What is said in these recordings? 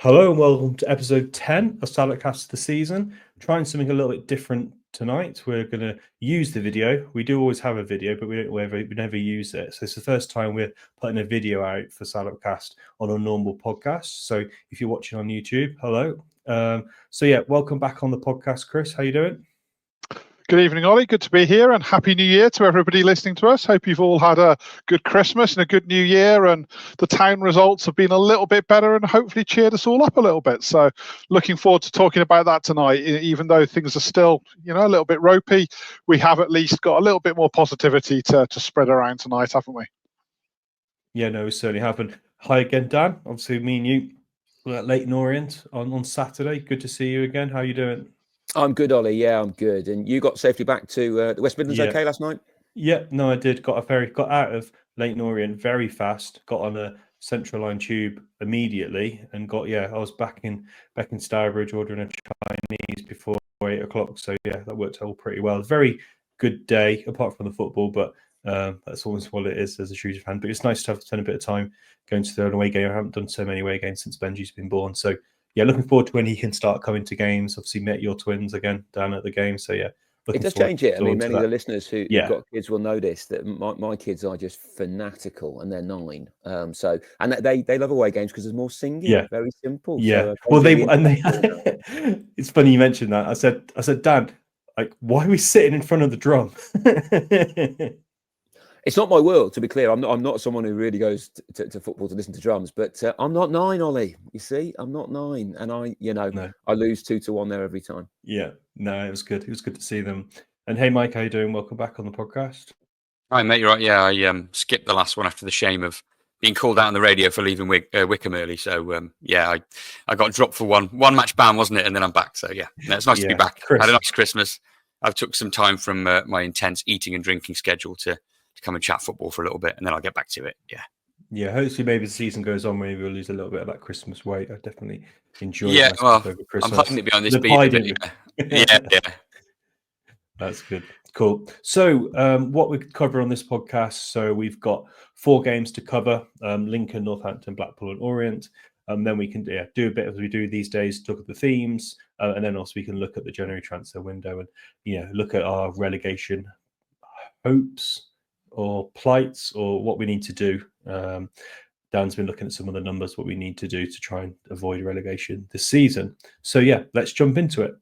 Hello and welcome to episode 10 of Salopcast of the season. Trying something a little bit different tonight. We're going to use the video. We do always have a video, but we never use it. So it's the first time we're putting a video out for Salopcast on a normal podcast. So if you're watching on YouTube, hello. Welcome back on the podcast, Chris. How you doing? Good evening, Ollie. Good to be here, and Happy New Year to everybody listening to us. Hope you've all had a good Christmas and a good New Year, and the town results have been a little bit better and hopefully cheered us all up a little bit. So looking forward to talking about that tonight. Even though things are still, a little bit ropey, we have at least got a little bit more positivity to spread around tonight, haven't we? Yeah, no, we certainly haven't. Hi again, Dan. Obviously, me and you were at Leyton Orient on Saturday. Good to see you again. How are you doing? I'm good, Ollie. Yeah, I'm good. And you got safely back to the West Midlands okay last night? Yeah, no, I did. Got out of Leyton Orient very fast. Got on a Central Line tube immediately, and I was back in Stourbridge ordering a Chinese before 8 o'clock. So yeah, that worked out pretty well. Very good day, apart from the football, but that's almost what it is as a Shrewsbury fan. But it's nice to have spent a bit of time going to the away game. I haven't done so many away games since Benji's been born. So yeah, looking forward to when he can start coming to games. Obviously, met your twins again down at the game. So yeah, it does change it. I mean, many of the listeners who've got kids will know this, that my kids are just fanatical, and they're 9. And they love away games because there's more singing. Yeah, very simple. Yeah. So, it's funny you mentioned that. I said, Dan, like, why are we sitting in front of the drum? It's not my world, to be clear. I'm not someone who really goes to football to listen to drums, but I'm not 9, Ollie. You see, I'm not 9, and I lose 2-1 there every time. Yeah, no, it was good. It was good to see them. And hey, Mike, how you doing? Welcome back on the podcast. Hi, mate. You're right. Yeah, I skipped the last one after the shame of being called out on the radio for leaving Wickham early. So I got dropped for one match ban, wasn't it? And then I'm back. So yeah, it's nice to be back. I had a nice Christmas. I've took some time from my intense eating and drinking schedule to come and chat football for a little bit, and then I'll get back to it. Yeah, hopefully maybe the season goes on, maybe we'll lose a little bit of that Christmas weight. I definitely enjoy over Christmas. I'm hoping to be on this beat. Yeah. That's good. Cool. So what we cover on this podcast, so we've got 4 games to cover, Lincoln, Northampton, Blackpool and Orient. Then we can do a bit as we do these days, look at the themes, and then also we can look at the January transfer window and look at our relegation hopes or plights or what we need to do. Dan's been looking at some of the numbers, what we need to do to try and avoid relegation this season. So yeah, let's jump into it.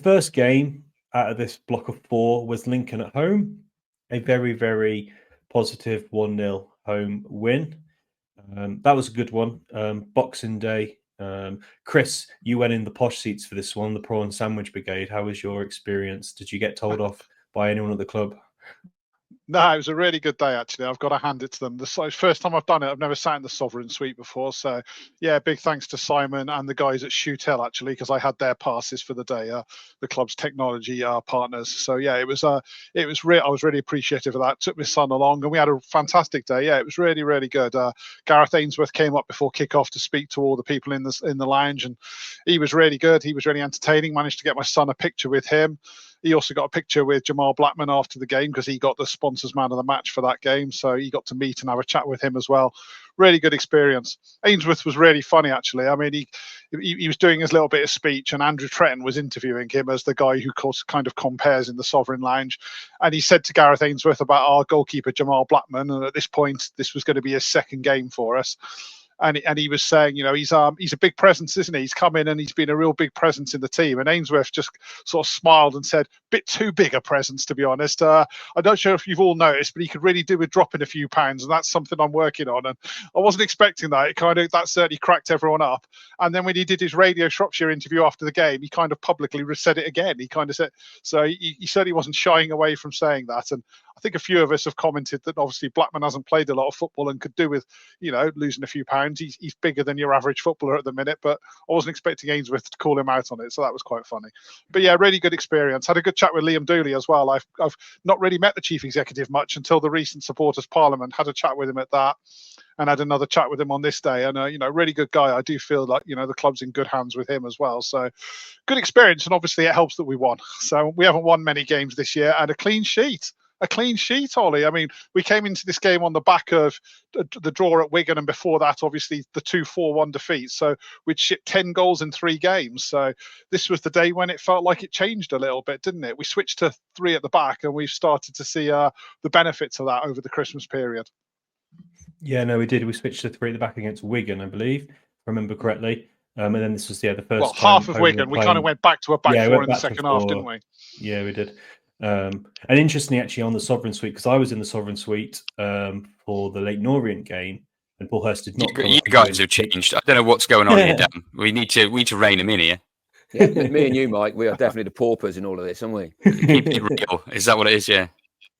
First game out of this block of 4 was Lincoln at home, a very, very positive 1-0 home win. That was a good one. Boxing Day. Chris, you went in the posh seats for this one, the Prawn Sandwich Brigade. How was your experience? Did you get told off by anyone at the club? No, it was a really good day, actually. I've got to hand it to them. The first time I've done it, I've never sat in the Sovereign Suite before. So, yeah, big thanks to Simon and the guys at Shoot Hill, actually, because I had their passes for the day, the club's technology partners. So, yeah, I was really appreciative of that. Took my son along, and we had a fantastic day. Yeah, it was really, really good. Gareth Ainsworth came up before kick-off to speak to all the people in the lounge, and he was really good. He was really entertaining. Managed to get my son a picture with him. He also got a picture with Jamal Blackman after the game because he got the sponsors man of the match for that game. So he got to meet and have a chat with him as well. Really good experience. Ainsworth was really funny, actually. I mean, he was doing his little bit of speech, and Andrew Tretton was interviewing him as the guy who kind of compares in the Sovereign Lounge. And he said to Gareth Ainsworth about our goalkeeper, Jamal Blackman. And at this point, this was going to be his second game for us. And he was saying, he's a big presence, isn't he? He's come in and he's been a real big presence in the team. And Ainsworth just sort of smiled and said, bit too big a presence, to be honest. I'm not sure if you've all noticed, but he could really do with dropping a few pounds. And that's something I'm working on. And I wasn't expecting that. That certainly cracked everyone up. And then when he did his Radio Shropshire interview after the game, he kind of publicly said it again. He kind of said, so he certainly wasn't shying away from saying that. And I think a few of us have commented that obviously Blackman hasn't played a lot of football and could do with, losing a few pounds. He's bigger than your average footballer at the minute, but I wasn't expecting Ainsworth to call him out on it, so that was quite funny. But yeah, really good experience. Had a good chat with Liam Dooley as well. I've not really met the chief executive much until the recent supporters parliament. Had a chat with him at that, and had another chat with him on this day. And really good guy. I do feel like the club's in good hands with him as well. So good experience, and obviously it helps that we won. So we haven't won many games this year, and a clean sheet. A clean sheet, Ollie. I mean, we came into this game on the back of the draw at Wigan, and before that, obviously, the 2-4-1 defeat. So we'd shipped 10 goals in 3 games. So this was the day when it felt like it changed a little bit, didn't it? We switched to 3 at the back, and we've started to see the benefits of that over the Christmas period. Yeah, no, we did. We switched to 3 at the back against Wigan, I believe, if I remember correctly. And then this was the first. Well, half of Wigan. We kind of went back to a back 4 in the second half, didn't we? Yeah, we did. And interestingly, actually, on the Sovereign Suite, because I was in the Sovereign Suite for the Leighton Orient game, and Paul Hurst did not. You guys have changed. I don't know what's going on here, Dan. We need to rein him in here. Yeah, me and you, Mike, we are definitely the paupers in all of this, aren't we? Keep it real. Is that what it is? Yeah.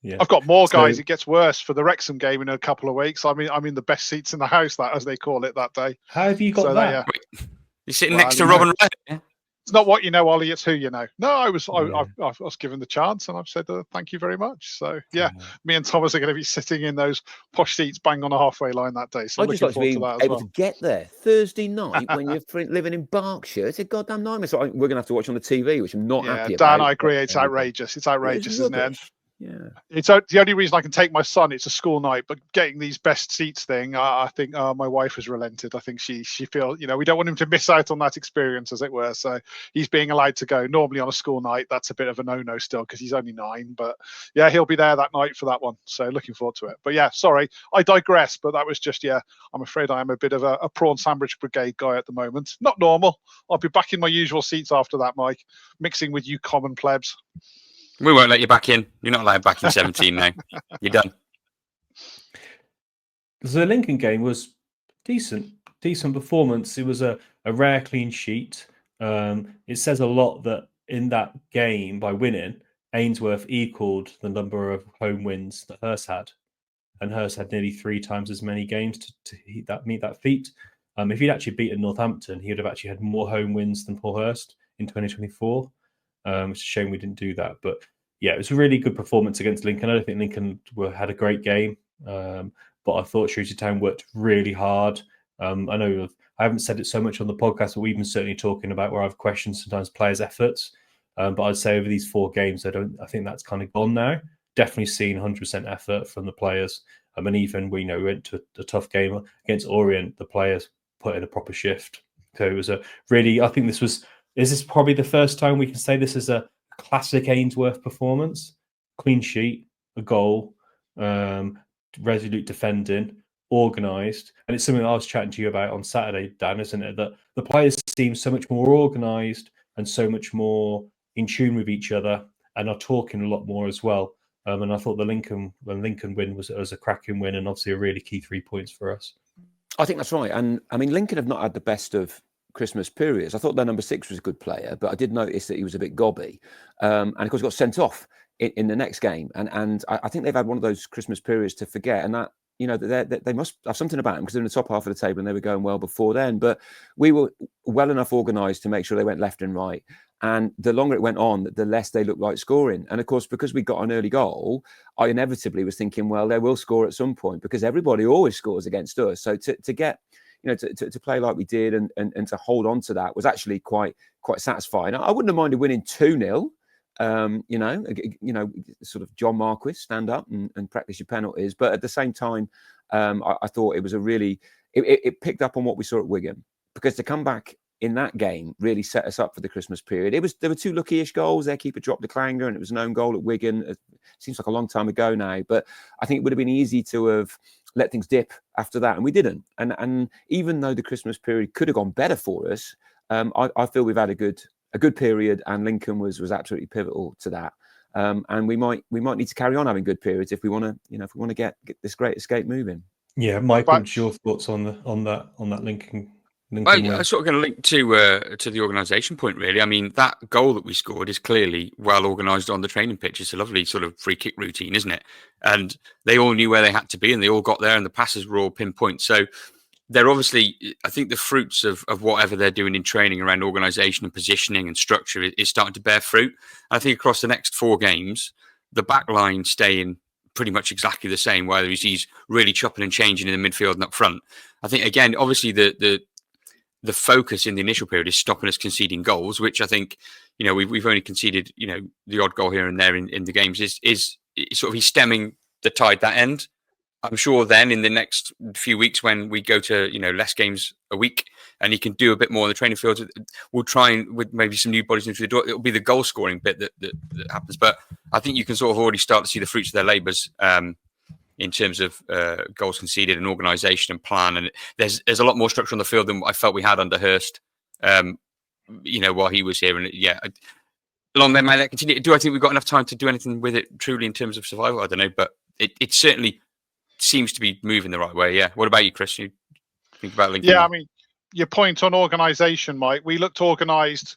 Yeah. I've got more guys. It gets worse for the Wrexham game in a couple of weeks. I'm in the best seats in the house, that as they call it that day. How have you got that? You're sitting next to Robin Red. Yeah? It's not what you know, Ollie. It's who you know. No, I was given the chance, and I've said thank you very much. So yeah, me and Thomas are going to be sitting in those posh seats, bang on a halfway line that day. So I just like to be able to get there Thursday night when you're living in Berkshire. It's a goddamn nightmare. So we're going to have to watch on the TV, which I'm not happy about. Dan, I agree. It's outrageous. It's outrageous, isn't it? Yeah, it's the only reason I can take my son. It's a school night, but getting these best seats thing, I think my wife has relented. I think she feels we don't want him to miss out on that experience, as it were. So he's being allowed to go. Normally on a school night, that's a bit of a no-no still because he's only 9. But yeah, he'll be there that night for that one. So looking forward to it. But yeah, sorry, I digress. But that was just I'm afraid I am a bit of a prawn sandwich brigade guy at the moment. Not normal. I'll be back in my usual seats after that, Mike, mixing with you common plebs. We won't let you back in. You're not allowed back in 17 now. You're done. The Lincoln game was decent performance. It was a rare clean sheet. It says a lot that in that game, by winning, Ainsworth equalled the number of home wins that Hurst had. And Hurst had nearly 3 times as many games to meet that feat. If he'd actually beaten Northampton, he would have actually had more home wins than Paul Hurst in 2024. It's a shame we didn't do that, but yeah, it was a really good performance against Lincoln. I don't think Lincoln had a great game, but I thought Shrewsbury Town worked really hard. I know I haven't said it so much on the podcast, but we've been certainly talking about where I've questioned sometimes players' efforts. But I'd say over these 4 games, I think that's kind of gone now. Definitely seen 100% effort from the players. And even we went to a tough game against Orient, the players put in a proper shift. So it was a really, I think is this probably the first time we can say this is a classic Ainsworth performance? Clean sheet, a goal, resolute defending, organised. And it's something I was chatting to you about on Saturday, Dan, isn't it? That the players seem so much more organised and so much more in tune with each other and are talking a lot more as well. And I thought the Lincoln win was a cracking win and obviously a really key 3 points for us. I think that's right. And I mean, Lincoln have not had the best of Christmas periods. I thought their number 6 was a good player, but I did notice that he was a bit gobby. And of course, he got sent off in the next game. And I think they've had one of those Christmas periods to forget. And that, they must have something about them because they're in the top half of the table and they were going well before then. But we were well enough organised to make sure they went left and right. And the longer it went on, the less they looked like scoring. And of course, because we got an early goal, I inevitably was thinking, well, they will score at some point because everybody always scores against us. So to get, to play like we did and to hold on to that was actually quite satisfying. I wouldn't have minded winning 2-0. Sort of John Marquis, stand up and practice your penalties. But at the same time, I thought it was it picked up on what we saw at Wigan, because to come back in that game really set us up for the Christmas period. There were 2 lucky-ish goals. Their keeper dropped a clanger and it was an own goal at Wigan. It seems like a long time ago now, but I think it would have been easy to have let things dip after that, and we didn't. And even though the Christmas period could have gone better for us, I feel we've had a good period, and Lincoln was absolutely pivotal to that. And we might need to carry on having good periods if we want to get this great escape moving. Yeah, Mike, what's your thoughts on that Lincoln I'm sort of going to link to the organisation point, really. I mean, that goal that we scored is clearly well organised on the training pitch. It's a lovely sort of free kick routine, isn't it? And they all knew where they had to be, and they all got there, and the passes were all pinpoint. So they're obviously, I think the fruits of whatever they're doing in training around organisation and positioning and structure is starting to bear fruit. And I think across the next 4 games, the back line staying pretty much exactly the same, whether he's really chopping and changing in the midfield and up front. I think, again, obviously the focus in the initial period is stopping us conceding goals, which I think, we've only conceded, the odd goal here and there in the games is sort of he's stemming the tide that end. I'm sure then in the next few weeks when we go to, less games a week and he can do a bit more in the training field, we'll try and with maybe some new bodies into the door. It'll be the goal scoring bit that happens. But I think you can sort of already start to see the fruits of their labours in terms of goals conceded and organisation and plan. And there's a lot more structure on the field than I felt we had under Hurst, while he was here. And along there, may that continue? Do I think we've got enough time to do anything with it truly in terms of survival? I don't know, but it certainly seems to be moving the right way. Yeah. What about you, Chris? You think about Lincoln? Yeah, I mean, your point on organisation, Mike. We looked organised,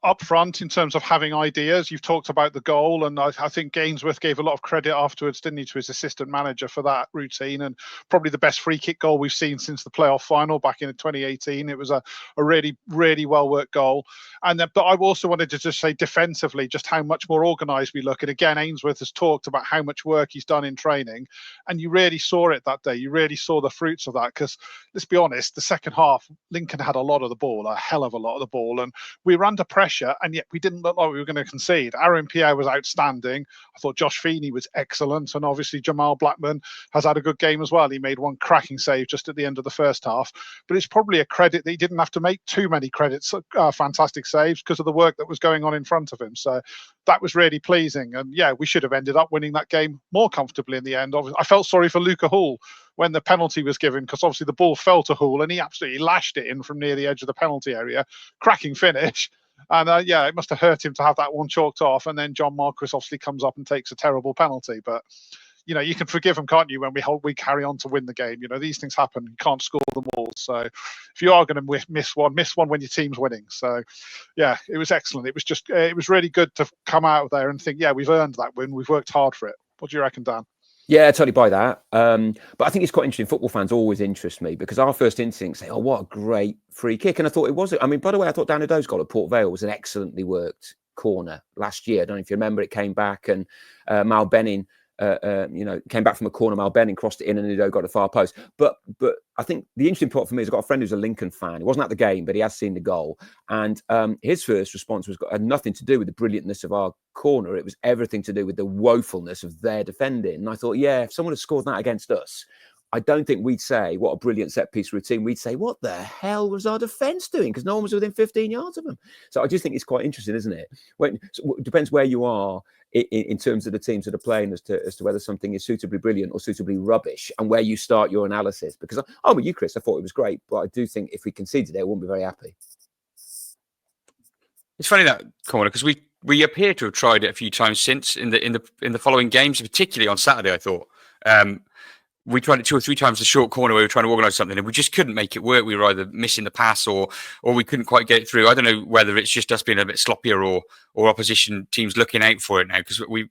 up front in terms of having ideas. You've talked about the goal, and I think Gainsworth gave a lot of credit afterwards, didn't he, to his assistant manager for that routine, and probably the best free kick goal we've seen since the playoff final back in 2018. It was a really, really well worked goal. And then, but I also wanted to just say defensively, just how much more organised we look. And again, Ainsworth has talked about how much work he's done in training, and you really saw it that day. You really saw the fruits of that, because let's be honest, the second half, Lincoln had a lot of the ball, a hell of a lot of the ball, and we were under pressure, and yet we didn't look like we were going to concede. Aaron Pierre was outstanding. I thought Josh Feeney was excellent, and obviously Jamal Blackman has had a good game as well. He made one cracking save just at the end of the first half, but it's probably a credit that he didn't have to make too many fantastic saves because of the work that was going on in front of him. So that was really pleasing, and yeah, we should have ended up winning that game more comfortably in the end. I felt sorry for Luca Hull when the penalty was given, because obviously the ball fell to Hull and he absolutely lashed it in from near the edge of the penalty area. Cracking finish. And it must have hurt him to have that one chalked off. And then John Marquis obviously comes up and takes a terrible penalty. But, you can forgive him, can't you, when we carry on to win the game? These things happen. You can't score them all. So if you are going to miss one when your team's winning. So, yeah, it was excellent. It was just, it was really good to come out of there and think, yeah, we've earned that win. We've worked hard for it. What do you reckon, Dan? Yeah, I totally buy that. But I think it's quite interesting. Football fans always interest me because our first instinct say, oh, what a great free kick. And I thought it was. I mean, by the way, I thought Dan O'Dow's goal at Port Vale was an excellently worked corner last year. I don't know if you remember, it came back and Mal Benning, came back from a corner. Mal Benning crossed it in and O'Dow got a far post. But I think the interesting part for me is I've got a friend who's a Lincoln fan. He wasn't at the game, but he has seen the goal. And his first response had nothing to do with the brilliantness of our corner. It was everything to do with the woefulness of their defending. And I thought, yeah, if someone had scored that against us, I don't think we'd say, what a brilliant set-piece routine. We'd say, what the hell was our defence doing? Because no one was within 15 yards of them. So I just think it's quite interesting, isn't it? It depends where you are in terms of the teams that are playing as to whether something is suitably brilliant or suitably rubbish, and where you start your analysis. Because, with you, Chris, I thought it was great. But I do think if we conceded it, I wouldn't be very happy. It's funny that corner, because we appear to have tried it a few times since in the following games, particularly on Saturday. I thought we tried it 2 or 3 times. The short corner where we were trying to organise something, and we just couldn't make it work. We were either missing the pass or we couldn't quite get it through. I don't know whether it's just us being a bit sloppier or opposition teams looking out for it now, because we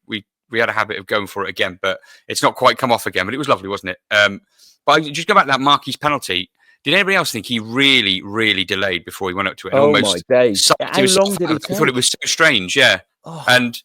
had a habit of going for it again, but it's not quite come off again. But it was lovely, wasn't it? But I just go back to that Marquis penalty. Did anybody else think he really, really delayed before he went up to it? And almost my days! How long did it take? I thought it was so strange. Yeah, And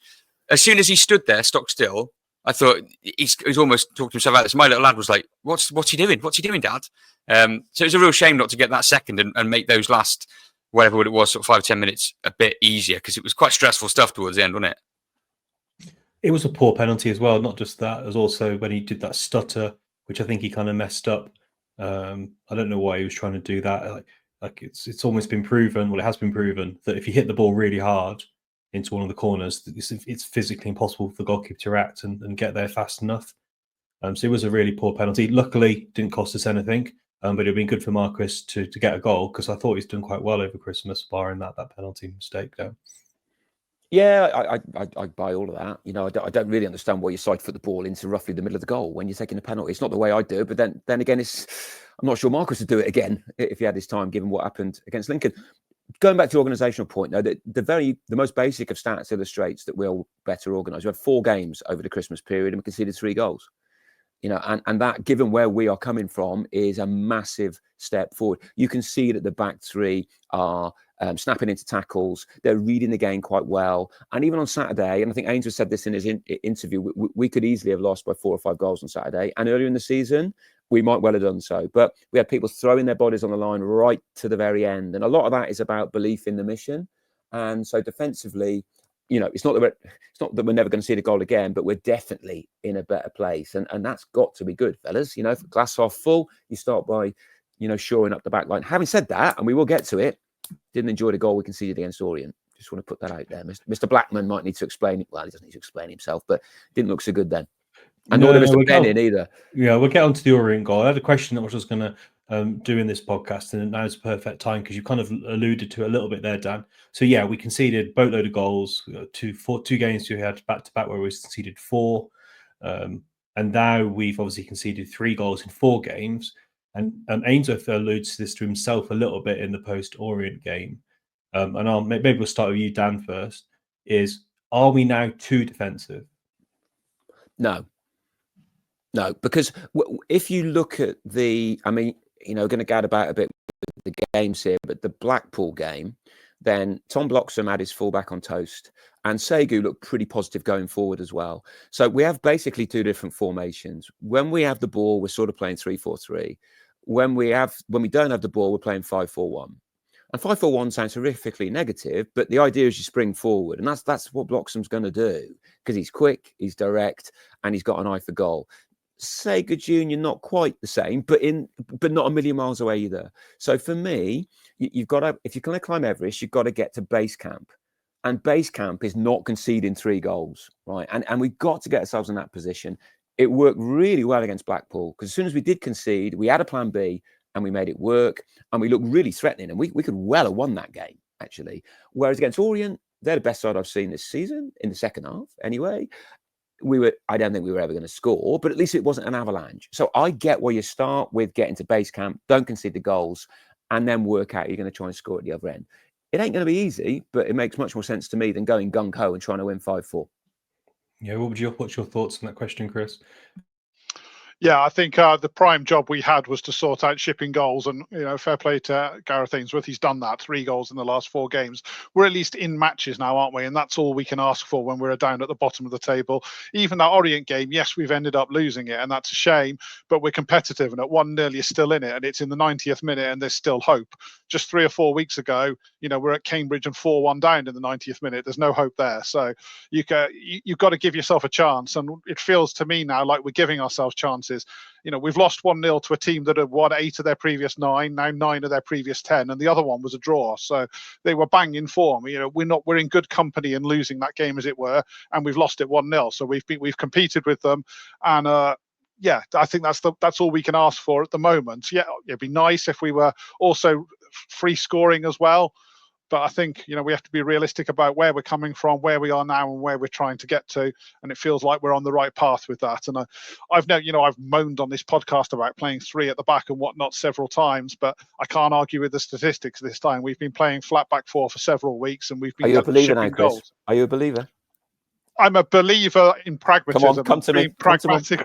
as soon as he stood there, stock still, I thought he's almost talked to himself out. This my little lad was like, "What's he doing? What's he doing, Dad?" So it was a real shame not to get that second and make those last whatever it was, sort of 5 or 10 minutes a bit easier, because it was quite stressful stuff towards the end, wasn't it? It was a poor penalty as well. Not just that, it was also when he did that stutter, which I think he kind of messed up. I don't know why he was trying to do that. Like it's almost been proven. Well, it has been proven that if you hit the ball really hard into one of the corners, it's physically impossible for the goalkeeper to react and get there fast enough. So it was a really poor penalty. Luckily, didn't cost us anything, but it'd been good for Marquis to get a goal, because I thought he's done quite well over Christmas, barring that penalty mistake there. Yeah, I buy all of that. I don't really understand why you side foot the ball into roughly the middle of the goal when you're taking a penalty. It's not the way I do, but then again, I'm not sure Marcus would do it again if he had his time, given what happened against Lincoln. Going back to the organisational point, though, the most basic of stats illustrates that we're better organised. We had 4 games over the Christmas period and we conceded 3 goals. And that, given where we are coming from, is a massive step forward. You can see that the back 3 are snapping into tackles. They're reading the game quite well. And even on Saturday, and I think Ainsworth said this in his interview, we could easily have lost by 4 or 5 goals on Saturday. And earlier in the season, we might well have done so. But we had people throwing their bodies on the line right to the very end. And a lot of that is about belief in the mission. And so defensively, it's not that we're never going to see the goal again, but we're definitely in a better place. And that's got to be good, fellas. Glass half full, you start by, shoring up the back line. Having said that, and we will get to it, didn't enjoy the goal we conceded against Orient. Just want to put that out there. Mr. Blackman might need to explain it. Well, he doesn't need to explain himself, but didn't look so good then. And nor did Mr. Benning either. Yeah, we'll get on to the Orient goal. I had a question that I was just going to do in this podcast, and now's the perfect time because you kind of alluded to it a little bit there, Dan. So yeah, we conceded boatload of goals. 2 games we had back to back where we conceded 4, and now we've obviously conceded 3 goals in 4 games. And Ainsworth alludes to this to himself a little bit in the post-Orient game. And maybe we'll start with you, Dan, first. Are we now too defensive? No, because if you look at going to gad about a bit with the games here, but the Blackpool game, then Tom Bloxham had his fullback on toast, and Segu looked pretty positive going forward as well. So we have basically 2 different formations. When we have the ball, we're sort of playing 3-4-3. When we don't have the ball, we're playing 5-4-1. And 5-4-1 sounds horrifically negative, but the idea is you spring forward, and that's what Bloxham's going to do because he's quick, he's direct, and he's got an eye for goal. Sega Junior, not quite the same, but not a million miles away either. So for me, you've got to, if you're going to climb Everest, you've got to get to base camp, and base camp is not conceding 3 goals, right? And we've got to get ourselves in that position. It worked really well against Blackpool because as soon as we did concede, we had a plan B and we made it work, and we looked really threatening, and we could well have won that game actually. Whereas against Orient, they're the best side I've seen this season in the second half anyway. I don't think we were ever going to score, but at least it wasn't an avalanche. So I get where you start with getting to base camp, don't concede the goals, and then work out you're going to try and score at the other end. It ain't going to be easy, but it makes much more sense to me than going gung-ho and trying to win 5-4. Yeah, what's your thoughts on that question, Chris? Yeah, I think the prime job we had was to sort out shipping goals, and fair play to Gareth Ainsworth. He's done that. 3 goals in the last 4 games. We're at least in matches now, aren't we? And that's all we can ask for when we're down at the bottom of the table. Even that Orient game, yes, we've ended up losing it, and that's a shame. But we're competitive, and at 1-0, you're still in it, and it's in the 90th minute, and there's still hope. Just 3 or 4 weeks ago, we're at Cambridge and 4-1 down in the 90th minute. There's no hope there. So you've got to give yourself a chance, and it feels to me now like we're giving ourselves chances. We've lost 1-0 to a team that had won 8 of their previous 9, now 9 of their previous 10, and the other one was a draw. So they were bang in form. We're in good company in losing that game, as it were, and we've lost it 1-0. So we've competed with them, and I think that's all we can ask for at the moment. Yeah, it'd be nice if we were also free scoring as well. But I think, we have to be realistic about where we're coming from, where we are now, and where we're trying to get to. And it feels like we're on the right path with that. And I've moaned on this podcast about playing 3 at the back and whatnot several times, but I can't argue with the statistics this time. We've been playing flat back 4 for several weeks, and we've been. Are you a believer now, Chris? Goals. Are you a believer? I'm a believer in pragmatism. Come to me. Pragmatic.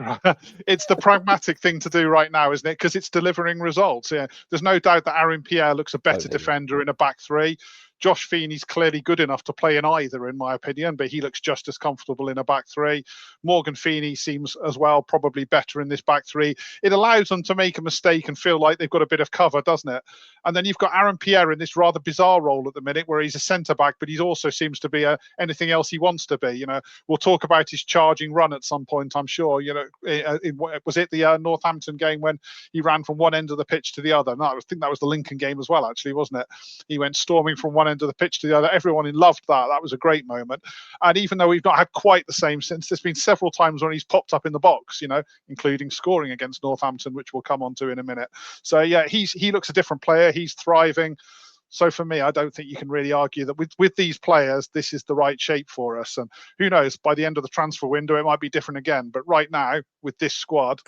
It's the pragmatic thing to do right now, isn't it? Because it's delivering results. Yeah, there's no doubt that Aaron Pierre looks a better defender in a back 3. Josh Feeney's clearly good enough to play in either, in my opinion, but he looks just as comfortable in a back 3. Morgan Feeney seems as well probably better in this back 3. It allows them to make a mistake and feel like they've got a bit of cover, doesn't it? And then you've got Aaron Pierre in this rather bizarre role at the minute where he's a centre-back, but he also seems to be anything else he wants to be. We'll talk about his charging run at some point, I'm sure. Was it the Northampton game when he ran from one end of the pitch to the other? No, I think that was the Lincoln game as well, actually, wasn't it? He went storming from one end of the pitch to the other. Everyone loved that. That was a great moment. And even though we've not had quite the same since, there's been several times when he's popped up in the box, including scoring against Northampton, which we'll come on to in a minute. So yeah, he looks a different player. He's thriving. So for me, I don't think you can really argue that with these players, this is the right shape for us. And who knows, by the end of the transfer window, it might be different again. But right now, with this squad,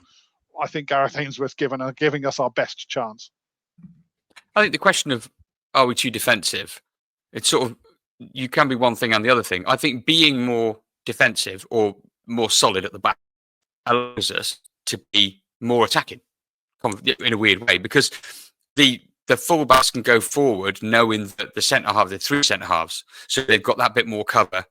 I think Gareth Ainsworth giving us our best chance. I think the question of, are we too defensive? It's sort of, you can be one thing and the other thing. I think being more defensive or more solid at the back allows us to be more attacking in a weird way, because the fullbacks can go forward knowing that the centre half, the three centre halves, so they've got that bit more cover.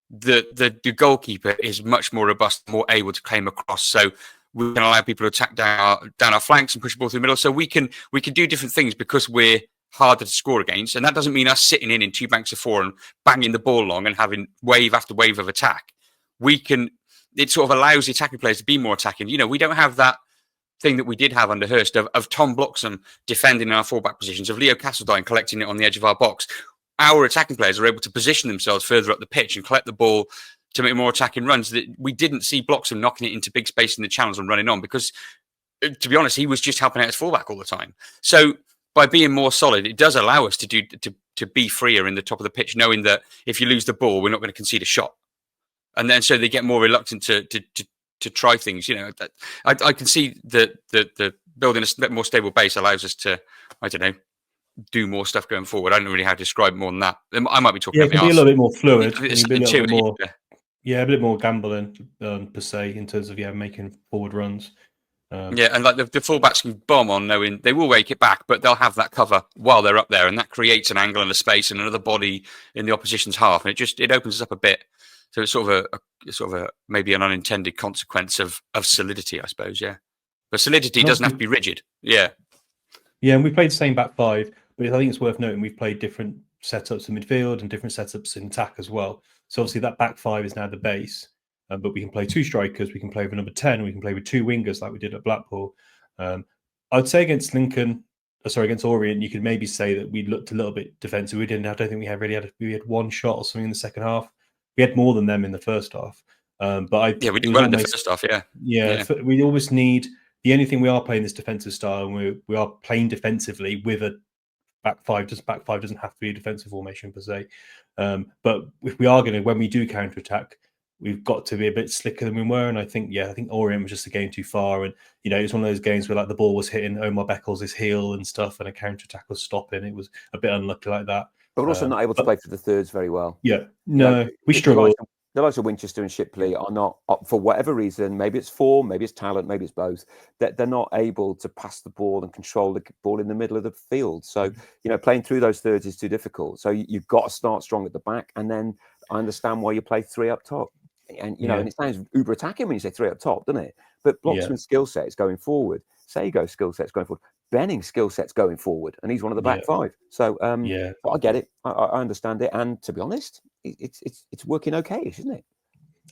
The goalkeeper is much more robust, more able to claim across, so we can allow people to attack down our flanks and push the ball through the middle. So we can do different things because we're harder to score against, and that doesn't mean us sitting in two banks of four and banging the ball along and having wave after wave of attack. It sort of allows the attacking players to be more attacking. You know, we don't have that thing that we did have under Hurst of Tom Bloxham defending in our fullback positions, of Leo Castledine collecting it on the edge of our box. Our attacking players are able to position themselves further up the pitch and collect the ball to make more attacking runs. That we didn't see Bloxham knocking it into big space in the channels and running on, because, to be honest, he was just helping out his fullback all the time. So by being more solid, it does allow us to be freer in the top of the pitch, knowing that if you lose the ball, we're not going to concede a shot. And then so they get more reluctant to try things. You know, I can see that the building a bit more stable base allows us to, I don't know, do more stuff going forward. I don't know really how to describe more than that. I might be talking. Yeah, it can be a little bit more fluid. A bit more gambling per se, in terms of making forward runs. And like the fullbacks can bomb on, knowing they will wake it back, but they'll have that cover while they're up there, and that creates an angle and a space and another body in the opposition's half, and it opens us up a bit. So it's sort of a maybe an unintended consequence of solidity, I suppose. Yeah, but solidity doesn't have to be rigid. Yeah, and we played the same back five, but I think it's worth noting we've played different setups in midfield and different setups in attack as well. So obviously that back five is now the base, but we can play two strikers, we can play with number 10, we can play with two wingers like we did at Blackpool. I'd say against Orient, you could maybe say that we looked a little bit defensive. I don't think we had one shot or something in the second half. We had more than them in the first half. We did well in the first half. Yeah. We always need, the only thing we are playing this defensive style, and we are playing defensively with a back five. Back five doesn't have to be a defensive formation per se. But if we are going to, when we do counter attack, we've got to be a bit slicker than we were. And I think Orient was just a game too far. And it's one of those games where like the ball was hitting Omar Beckles' heel and stuff, and a counter attack was stopping. It was a bit unlucky like that. But we're also not able to play for the thirds very well. Yeah, no, we struggle. The likes of Winchester and Shipley are not, for whatever reason, maybe it's form, maybe it's talent, maybe it's both, that they're not able to pass the ball and control the ball in the middle of the field. So, playing through those thirds is too difficult. So you've got to start strong at the back, and then I understand why you play three up top. And, and it sounds uber attacking when you say three up top, doesn't it? But Bloxman's skill set is going forward. Sago's skill set's going forward. Benning's skill set's going forward, and he's one of the back five. So, I get it. I understand it. And to be honest, it's working okay, isn't it?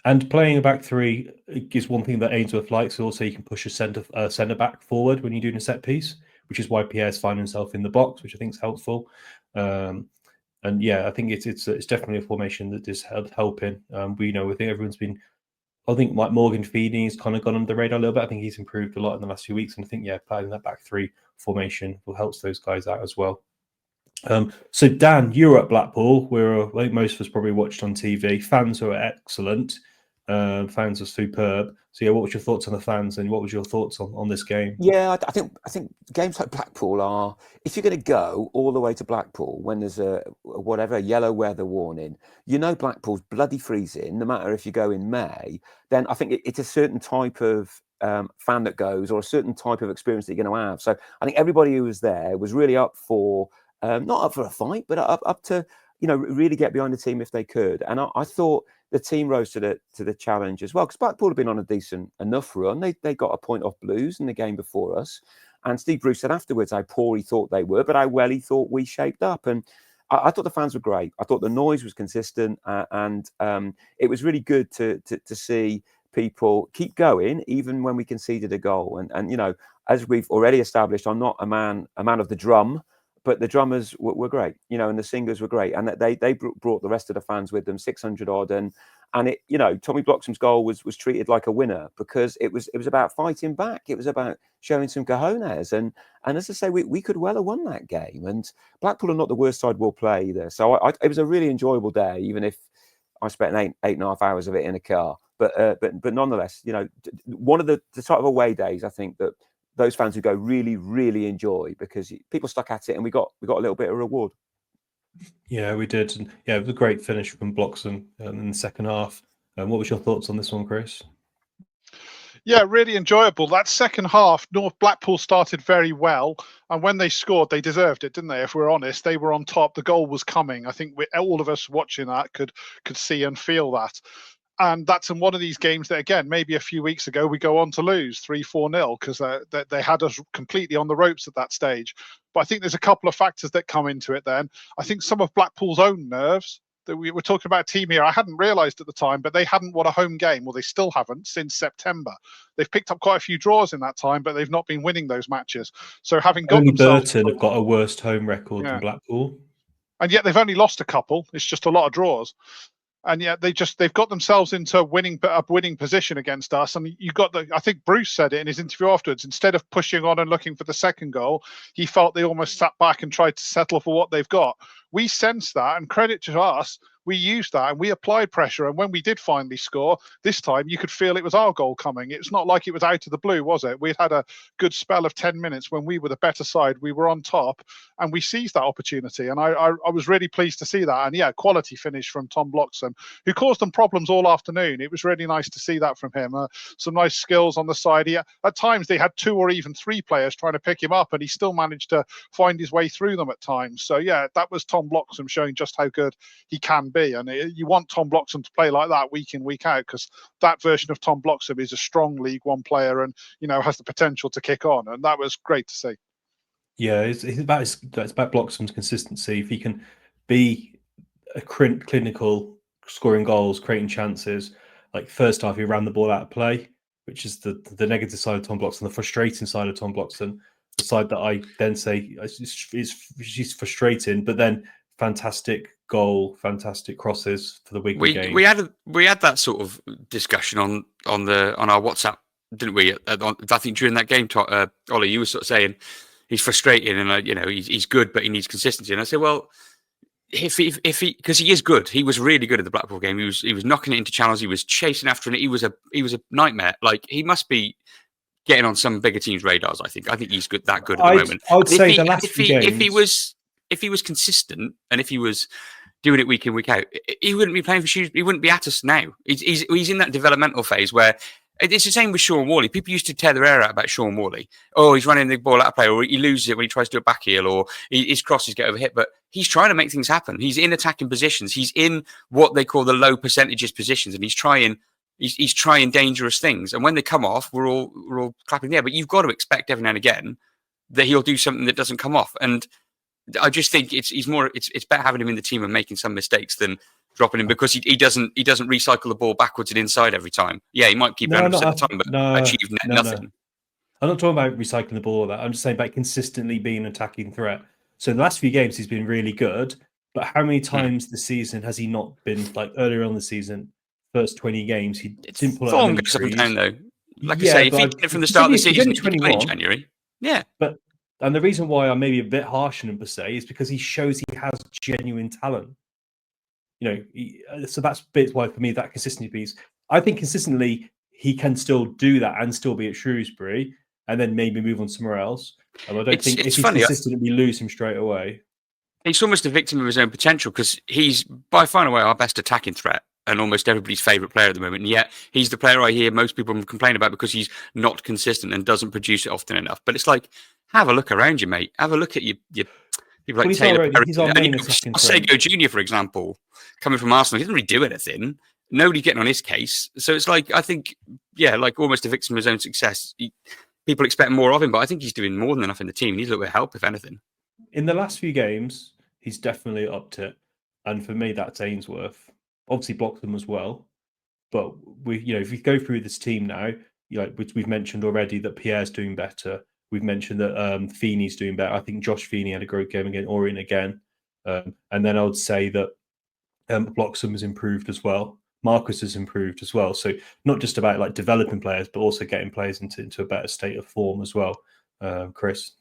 And playing a back three is one thing that Ainsworth likes. Also, you can push a centre back forward when you're doing a set piece, which is why Pierre's finding himself in the box, which I think is helpful. I think it's definitely a formation that is helping. We think everyone's been. I think Mike Morgan Feeney's kind of gone under the radar a little bit. I think he's improved a lot in the last few weeks, and I think playing that back three formation will help those guys out as well. So Dan, you were at Blackpool. I think most of us probably watched on TV. Fans were excellent. Fans were superb. So what was your thoughts on the fans, and what was your thoughts on this game? Yeah, I think games like Blackpool are, if you're going to go all the way to Blackpool when there's a yellow weather warning, Blackpool's bloody freezing. No matter if you go in May, then I think it's a certain type of fan that goes, or a certain type of experience that you're going to have. So I think everybody who was there was really up for. Not up for a fight, but up to really get behind the team if they could. And I thought the team rose to the challenge as well, because Blackpool had been on a decent enough run. They got a point off Blues in the game before us, and Steve Bruce said afterwards how poor he thought they were, but how well he thought we shaped up. And I thought the fans were great. I thought the noise was consistent, and it was really good to see people keep going even when we conceded a goal. And as we've already established, I'm not a man of the drum. But the drummers were great, and the singers were great, and they brought the rest of the fans with them, 600 odd, and it, Tommy Bloxham's goal was treated like a winner, because it was about fighting back, it was about showing some cojones, and as I say, we could well have won that game, and Blackpool are not the worst side we'll play either, so it was a really enjoyable day, even if I spent eight and a half hours of it in a car. but nonetheless, one of the sort of away days, I think that those fans who go really, really enjoy, because people stuck at it and we got a little bit of reward. Yeah, we did. And yeah, it was a great finish from Bloxham in the second half. What was your thoughts on this one, Chris? Yeah, really enjoyable. That second half, North Blackpool started very well. And when they scored, they deserved it, didn't they? If we're honest, they were on top. The goal was coming. I think all of us watching that could see and feel that. And that's in one of these games that, again, maybe a few weeks ago, we go on to lose 3-4-0 because they had us completely on the ropes at that stage. But I think there's a couple of factors that come into it then. I think some of Blackpool's own nerves, that we were talking about a team here, I hadn't realised at the time, but they hadn't won a home game. Well, they still haven't since September. They've picked up quite a few draws in that time, but they've not been winning those matches. So having got only themselves... Burton have got a worse home record than Blackpool. And yet they've only lost a couple. It's just a lot of draws. And yet they've got themselves into a winning position against us. And I think Bruce said it in his interview afterwards. Instead of pushing on and looking for the second goal, he felt they almost sat back and tried to settle for what they've got. We sensed that, and credit to us, we used that and we applied pressure. And when we did finally score, this time you could feel it was our goal coming. It's not like it was out of the blue, was it? We'd had a good spell of 10 minutes when we were the better side. We were on top and we seized that opportunity. And I was really pleased to see that. And yeah, quality finish from Tom Bloxham, who caused them problems all afternoon. It was really nice to see that from him. Some nice skills on the side. At times they had 2 or even 3 players trying to pick him up, and he still managed to find his way through them at times. So yeah, that was Tom Bloxham showing just how good he can be. And you want Tom Bloxham to play like that week in, week out, because that version of Tom Bloxham is a strong League One player and, has the potential to kick on. And that was great to see. Yeah, it's about Bloxham's consistency. If he can be a clinical, scoring goals, creating chances, like first half he ran the ball out of play, which is the negative side of Tom Bloxham, the frustrating side of Tom Bloxham, the side that I then say is frustrating, but then fantastic goal, fantastic crosses for the Wigan game. We had that sort of discussion on our WhatsApp, didn't we? I think during that game, Ollie, you were sort of saying he's frustrated and he's good, but he needs consistency. And I said, well, if he because he is good, he was really good at the Blackpool game. He was knocking it into channels. He was chasing after it. He was a nightmare. Like, he must be getting on some bigger teams' radars. I think he's good at the moment. I would say the last few games, if he was consistent and if he was doing it week in, week out, he wouldn't be playing for Shrewsbury. He wouldn't be at us now. He's in that developmental phase where it's the same with Sean Worley. People used to tear their hair out about Sean Worley. Oh, he's running the ball out of play, or he loses it when he tries to do a back heel, or his crosses get overhit. But he's trying to make things happen. He's in attacking positions. He's in what they call the low percentages positions, and he's trying dangerous things. And when they come off, we're all clapping there. But you've got to expect every now and again that he'll do something that doesn't come off. And I just think it's better having him in the team and making some mistakes than dropping him, because he doesn't recycle the ball backwards and inside every time. Yeah, he might keep 100% of the time, but achieve nothing. No. I'm not talking about recycling the ball. I'm just saying about consistently being an attacking threat. So in the last few games, he's been really good. But how many times this season has he not been, like earlier on the season, first 20 games, he didn't pull out goes up and down, though. Like I say, if he did it from the start of the season, he played in January. Yeah. And the reason why I'm maybe a bit harsh on him per se is because he shows he has genuine talent. So that's bit why for me that consistency piece. I think consistently he can still do that and still be at Shrewsbury, and then maybe move on somewhere else. And I don't think if he's consistent, we lose him straight away. He's almost a victim of his own potential, because he's by far and away our best attacking threat and almost everybody's favourite player at the moment. And yet he's the player I hear most people complain about because he's not consistent and doesn't produce it often enough. But it's like, have a look around you, mate. Have a look at your people like Taylor. Sego Jr., for example, coming from Arsenal, he doesn't really do anything. Nobody's getting on his case. So it's like, I think, like almost a victim of his own success. People expect more of him, but I think he's doing more than enough in the team. He needs a little bit of help, if anything. In the last few games, he's definitely upped it. And for me, that's Ainsworth. Obviously, Bloxham as well. But if we go through this team now, we've mentioned already that Pierre's doing better. We've mentioned that Feeney's doing better. I think Josh Feeney had a great game against Orient again. And then I would say that Bloxham has improved as well. Marcus has improved as well. So not just about like developing players, but also getting players into a better state of form as well. Chris?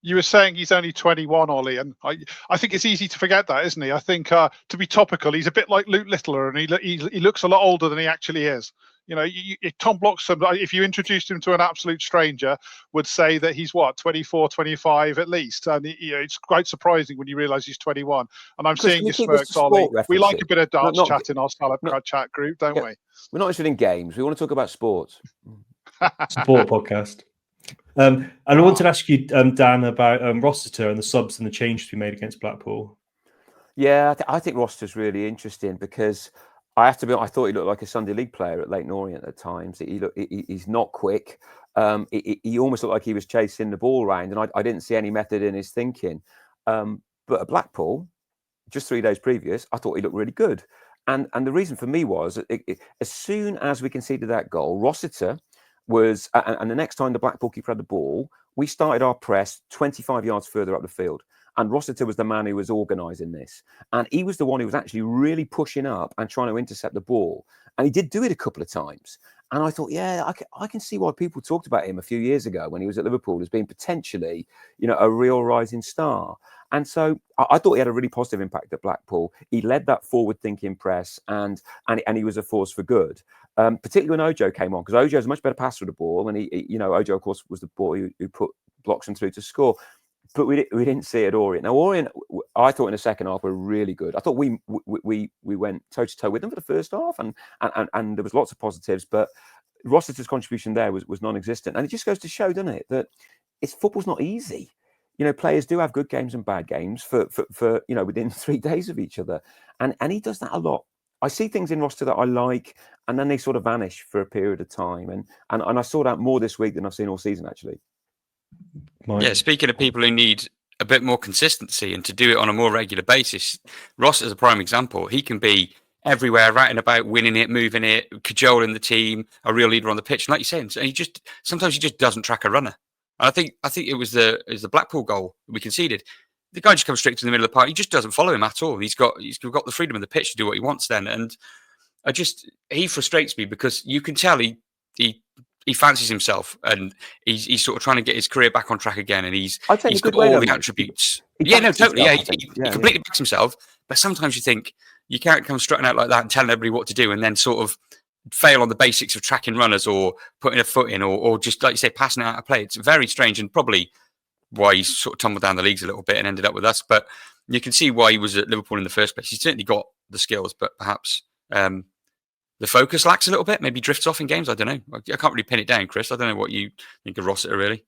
You were saying he's only 21, Ollie, and I think it's easy to forget that, isn't he? I think to be topical, he's a bit like Luke Littler, and he looks a lot older than he actually is. You know, Tom Bloxham, if you introduced him to an absolute stranger, would say that he's 24, 25 at least. And it's quite surprising when you realise he's 21. And I'm Chris, seeing your smirks, Ollie. We like a bit of darts chat in our salad chat group, don't we? We're not interested in games. We want to talk about sports. Sport podcast. And I wanted to ask you, Dan, about Rossiter and the subs and the changes we made against Blackpool. Yeah, I think Rossiter's really interesting because I have to be honest, I thought he looked like a Sunday League player at Leyton Orient at times. He's not quick. He almost looked like he was chasing the ball around, and I didn't see any method in his thinking. But at Blackpool, just 3 days previous, I thought he looked really good. And the reason for me was, as soon as we conceded that goal, Rossiter was, and the next time the Blackpool keeper had the ball, we started our press 25 yards further up the field. And Rossiter was the man who was organising this. And he was the one who was actually really pushing up and trying to intercept the ball. And he did do it a couple of times. And I thought, yeah, I can see why people talked about him a few years ago when he was at Liverpool as being potentially, a real rising star. And so I thought he had a really positive impact at Blackpool. He led that forward-thinking press, and he was a force for good. Particularly when Ojo came on, because Ojo is a much better passer of the ball, and Ojo, of course, was the boy who put Bloxham through to score. But we didn't see it at Orient. Now Orient, I thought in the second half were really good. I thought we went toe to toe with them for the first half, and there was lots of positives. But Rossiter's contribution there was non-existent, and it just goes to show, doesn't it, that football's not easy. Players do have good games and bad games for within 3 days of each other, and he does that a lot. I see things in Rossiter that I like, and then they sort of vanish for a period of time, and I saw that more this week than I've seen all season actually. Yeah, speaking of people who need a bit more consistency and to do it on a more regular basis, Ross is a prime example. He can be everywhere, writing about winning it, moving it, cajoling the team, a real leader on the pitch. And like you said, sometimes he just doesn't track a runner. And I think it was the Blackpool goal we conceded. The guy just comes straight to the middle of the park. He just doesn't follow him at all. He's got the freedom of the pitch to do what he wants then. And he frustrates me because you can tell he fancies himself, and he's sort of trying to get his career back on track again, and he's got all the attributes. Totally. Yeah, he completely backs himself. But sometimes you think you can't come strutting out like that and telling everybody what to do, and then sort of fail on the basics of tracking runners or putting a foot in, or just like you say, passing out a play. It's very strange, and probably why he's sort of tumbled down the leagues a little bit and ended up with us. But you can see why he was at Liverpool in the first place. He's certainly got the skills, but perhaps the focus lacks a little bit, maybe drifts off in games. I don't know. I can't really pin it down, Chris. I don't know what you think of Rossiter, really.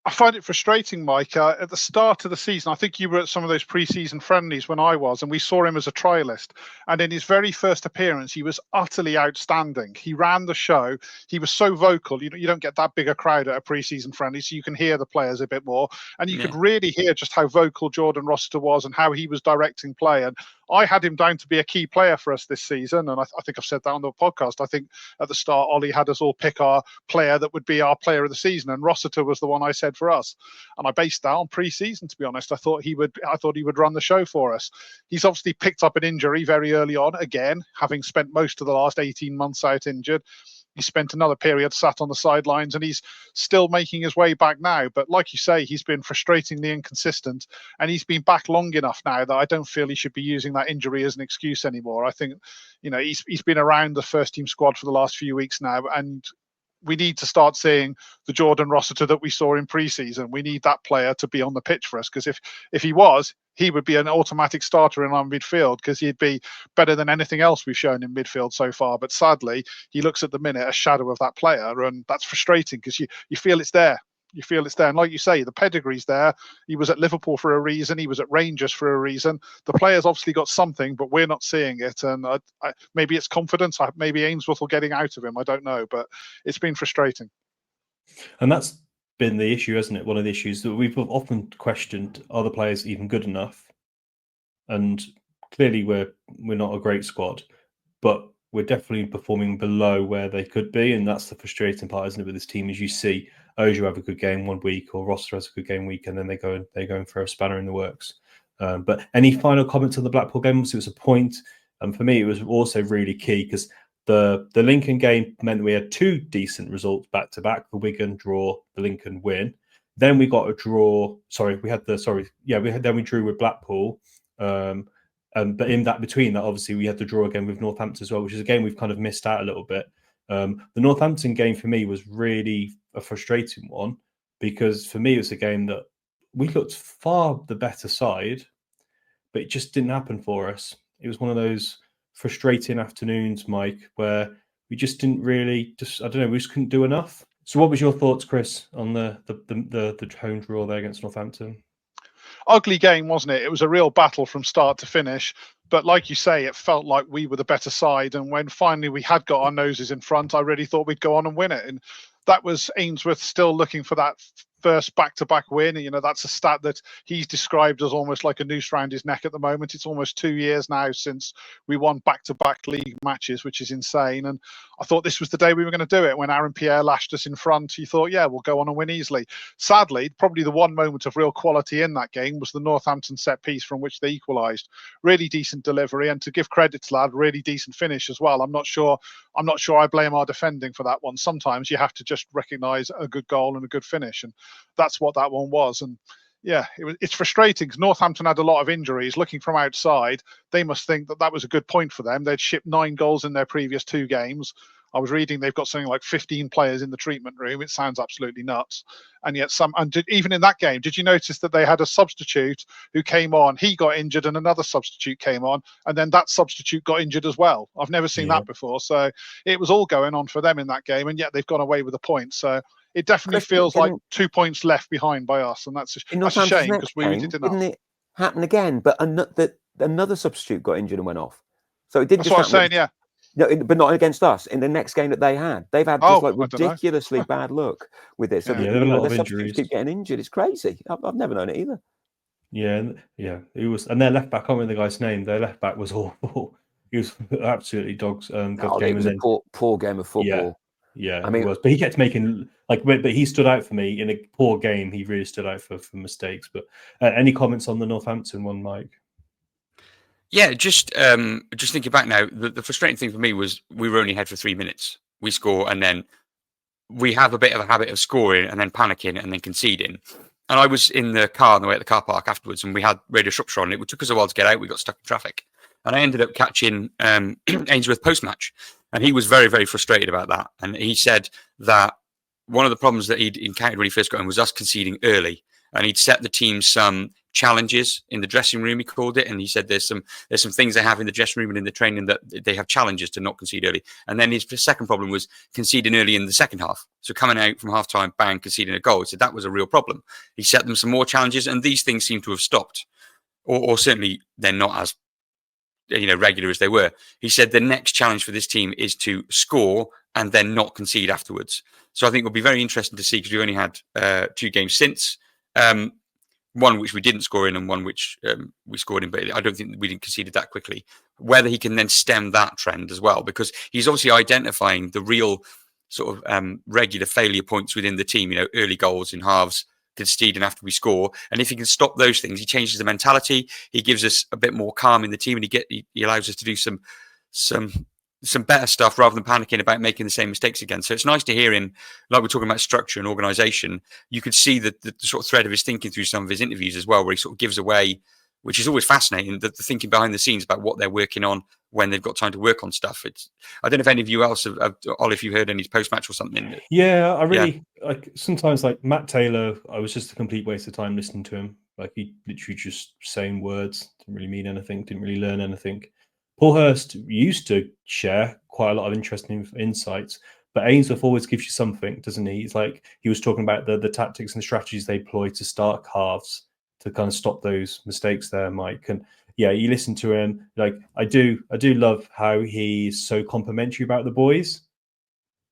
I find it frustrating, Mike. At the start of the season, I think you were at some of those pre-season friendlies when I was, and we saw him as a trialist. And in his very first appearance, he was utterly outstanding. He ran the show. He was so vocal. You don't get that big a crowd at a pre-season friendly, so you can hear the players a bit more. And you could really hear just how vocal Jordan Rossiter was and how he was directing play. And I had him down to be a key player for us this season, and I think I've said that on the podcast. I think at the start, Ollie had us all pick our player that would be our player of the season, and Rossiter was the one I said for us. And I based that on pre-season, to be honest. I thought he would run the show for us. He's obviously picked up an injury very early on, again, having spent most of the last 18 months out injured. He spent another period sat on the sidelines, and he's still making his way back now. But like you say, he's been frustratingly inconsistent, and he's been back long enough now that I don't feel he should be using that injury as an excuse anymore. I think, he's been around the first team squad for the last few weeks now, and we need to start seeing the Jordan Rossiter that we saw in pre-season. We need that player to be on the pitch for us, because if he was, he would be an automatic starter in our midfield, because he'd be better than anything else we've shown in midfield so far. But sadly, he looks at the minute a shadow of that player, and that's frustrating because you feel it's there. You feel it's there. And like you say, the pedigree's there. He was at Liverpool for a reason. He was at Rangers for a reason. The player's obviously got something, but we're not seeing it. And maybe it's confidence. Maybe Ainsworth will getting out of him. I don't know, but it's been frustrating. And that's been the issue, hasn't it? One of the issues that we've often questioned: are the players even good enough? And clearly we're not a great squad, but we're definitely performing below where they could be. And that's the frustrating part, isn't it, with this team? As you see Ojo have a good game one week, or Rossiter has a good game week, and then they go and throw a spanner in the works. But any final comments on the Blackpool game? It was a point, and for me it was also really key because the Lincoln game meant that we had two decent results back to back: the Wigan draw, the Lincoln win. Then we got a draw. Sorry, we drew with Blackpool. But in that between that, obviously, we had the draw again with Northampton as well, which is a game we've kind of missed out a little bit. The Northampton game for me was really a frustrating one, because for me it was a game that we looked far the better side, but it just didn't happen for us. It was one of those frustrating afternoons, Mike, where we just didn't really I don't know, we just couldn't do enough. So what was your thoughts, Chris, on the home draw there against Northampton? Ugly game, wasn't it? It was a real battle from start to finish. But like you say, it felt like we were the better side. And when finally we had got our noses in front, I really thought we'd go on and win it. And that was Ainsworth still looking for that first back-to-back win. You know, that's a stat that he's described as almost like a noose around his neck at the moment. It's almost 2 years now since we won back-to-back league matches, which is insane. And I thought this was the day we were going to do it. When Aaron Pierre lashed us in front, you thought, yeah, we'll go on and win easily. Sadly, probably the one moment of real quality in that game was the Northampton set piece from which they equalised. Really decent delivery, and to give credit to that, really decent finish as well. I'm not sure I blame our defending for that one. Sometimes you have to just recognise a good goal and a good finish, and that's what that one was. And yeah, it's frustrating because Northampton had a lot of injuries. Looking from outside, they must think that was a good point for them. They'd shipped 9 goals in their previous 2 games. I was reading they've got something like 15 players in the treatment room. It sounds absolutely nuts. And yet even in that game, did you notice that they had a substitute who came on? He got injured and another substitute came on, and then that substitute got injured as well. I've never seen that before. So it was all going on for them in that game, and yet they've gone away with a point. So it definitely feels like 2 points left behind by us, and that's a shame because we did enough. Didn't it happen again? But another substitute got injured and went off. So it did. That's what I'm saying. Yeah. No, but not against us. In the next game that they've had just like ridiculously bad luck with it. So there were a lot of injuries. Keep getting injured. It's crazy. I've never known it either. Yeah. It was, and their left back. I can't remember the guy's name. Their left back was awful. He was absolutely dogs. Game. It was a poor game of football. Yeah, I mean, it was. But he kept making but he stood out for me in a poor game. He really stood out for mistakes. But any comments on the Northampton one, Mike? Yeah, just thinking back now, the frustrating thing for me was we were only ahead for 3 minutes. We score, and then we have a bit of a habit of scoring and then panicking and then conceding. And I was in the car on the way at the car park afterwards, and we had Radio Shropshire on. It took us a while to get out. We got stuck in traffic. And I ended up catching Ainsworth post-match. And he was very, very frustrated about that. And he said that one of the problems that he'd encountered when he first got in was us conceding early. And he'd set the team some challenges in the dressing room, he called it. And he said there's some things they have in the dressing room and in the training that they have challenges to not concede early. And then his second problem was conceding early in the second half. So coming out from half-time, bang, conceding a goal. He said that was a real problem. He set them some more challenges, and these things seem to have stopped. Or certainly they're not as regular as they were. He said the next challenge for this team is to score and then not concede afterwards. So I think it'll be very interesting to see, because we've only had 2 games since. One which we didn't score in and one which we scored in, but I don't think we didn't concede that quickly. Whether he can then stem that trend as well, because he's obviously identifying the real sort of regular failure points within the team, early goals in halves, conceding after we score. And if he can stop those things, he changes the mentality. He gives us a bit more calm in the team, and he allows us to do some better stuff rather than panicking about making the same mistakes again. So it's nice to hear him, like we're talking about structure and organisation. You could see the sort of thread of his thinking through some of his interviews as well, where he sort of gives away, which is always fascinating, the thinking behind the scenes about what they're working on when they've got time to work on stuff. I don't know if any of you else have Ollie, if you heard any post-match or something. Yeah, I really like sometimes, like Matt Taylor, I was just a complete waste of time listening to him. Like, he literally just saying words, didn't really mean anything, didn't really learn anything. Paul Hurst used to share quite a lot of interesting insights, but Ainsworth always gives you something, doesn't he? It's like he was talking about the tactics and strategies they employ to start halves to kind of stop those mistakes there, Mike. And yeah, you listen to him. Like, I do love how he's so complimentary about the boys.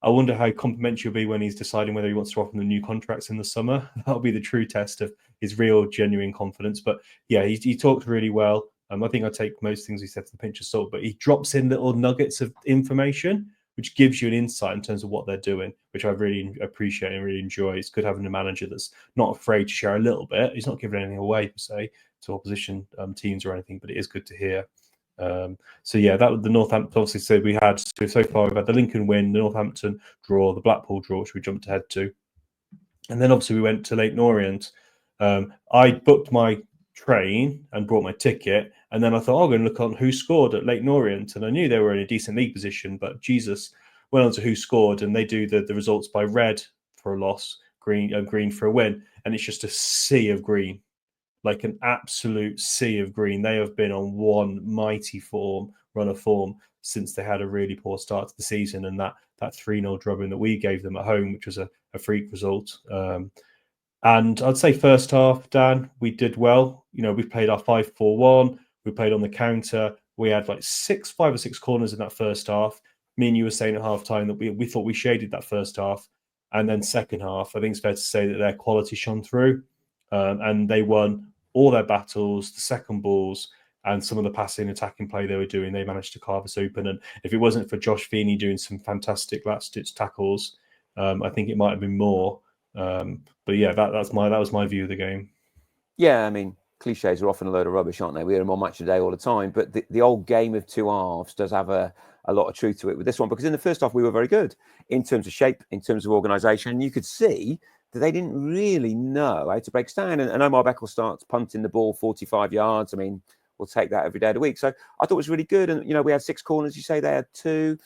I wonder how complimentary he'll be when he's deciding whether he wants to offer them new contracts in the summer. That'll be the true test of his real, genuine confidence. But yeah, he talked really well. I think I take most things he said with a pinch of salt, but he drops in little nuggets of information, which gives you an insight in terms of what they're doing, which I really appreciate and really enjoy. It's good having a manager that's not afraid to share a little bit. He's not giving anything away, per se, to opposition teams or anything, but it is good to hear. So yeah, that was the Northampton. Obviously, said we had so far we've had the Lincoln win, the Northampton draw, the Blackpool draw, which we jumped ahead to. And then obviously we went to Leighton Orient. I booked my train and brought my ticket, and then I thought, I'm going to look on who scored at Leighton Orient, and I knew they were in a decent league position, but Jesus, went on to who scored, and they do the results by red for a loss, green for a win, and it's just a sea of green, like an absolute sea of green. They have been on one mighty run of form since they had a really poor start to the season, and that 3-0 drubbing that we gave them at home, which was a freak result. And I'd say first half, Dan, we did well. We played our 5-4-1. We played on the counter. We had like 5 or 6 corners in that first half. Me and you were saying at halftime that we thought we shaded that first half. And then second half, I think it's fair to say that their quality shone through. And they won all their battles, the second balls, and some of the passing attacking play they were doing. They managed to carve us open. And if it wasn't for Josh Feeney doing some fantastic last-ditch tackles, I think it might have been more. But yeah, that was my view of the game. Yeah, I mean, cliches are often a load of rubbish, aren't they? We hear them on Match of the Day all the time, but the old game of two halves does have a lot of truth to it with this one, because in the first half we were very good in terms of shape, in terms of organisation, and you could see that they didn't really know how to break us down. And Omar Beckel starts punting the ball 45 yards. I mean, we'll take that every day of the week. So I thought it was really good. And, we had 6 corners. You say they had 2.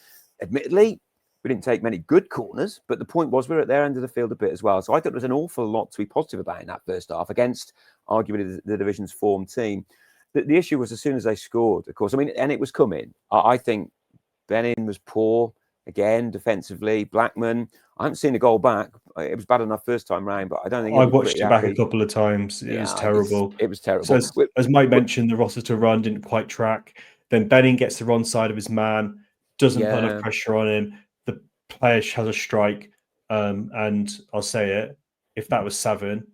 Admittedly, we didn't take many good corners, but the point was we were at their end of the field a bit as well. So I thought there was an awful lot to be positive about in that first half against arguably the division's form team. The issue was as soon as they scored, of course, and it was coming. I think Benin was poor again defensively. Blackman, I haven't seen a goal back. It was bad enough first time round, but I don't think I watched it back a couple of times. It was terrible. It was terrible. So as Mike mentioned, the Rossiter run didn't quite track. Then Benin gets the wrong side of his man, doesn't put enough pressure on him. The player has a strike, and I'll say it: if that was Savin,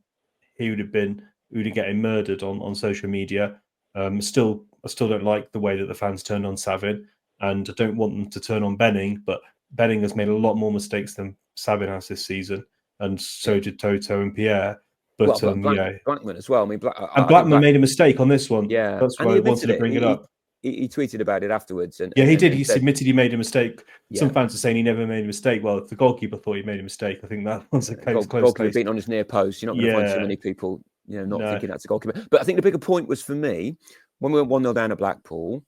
he would have getting murdered on social media. I still don't like the way that the fans turned on Savin, and I don't want them to turn on Benning, but Benning has made a lot more mistakes than Savin has this season, and so did Toto and Pierre. But Blackman as well. I mean, Blackman made a mistake on this one. Yeah, that's why I wanted to bring it up. He tweeted about it afterwards, and he did. He admitted he made a mistake. Yeah. Some fans are saying he never made a mistake. Well, if the goalkeeper thought he made a mistake, I think that was a close. Goalkeeper beating on his near post. You're not going to find so many people, not thinking that's a goalkeeper. But I think the bigger point was for me when we went 1-0 down at Blackpool.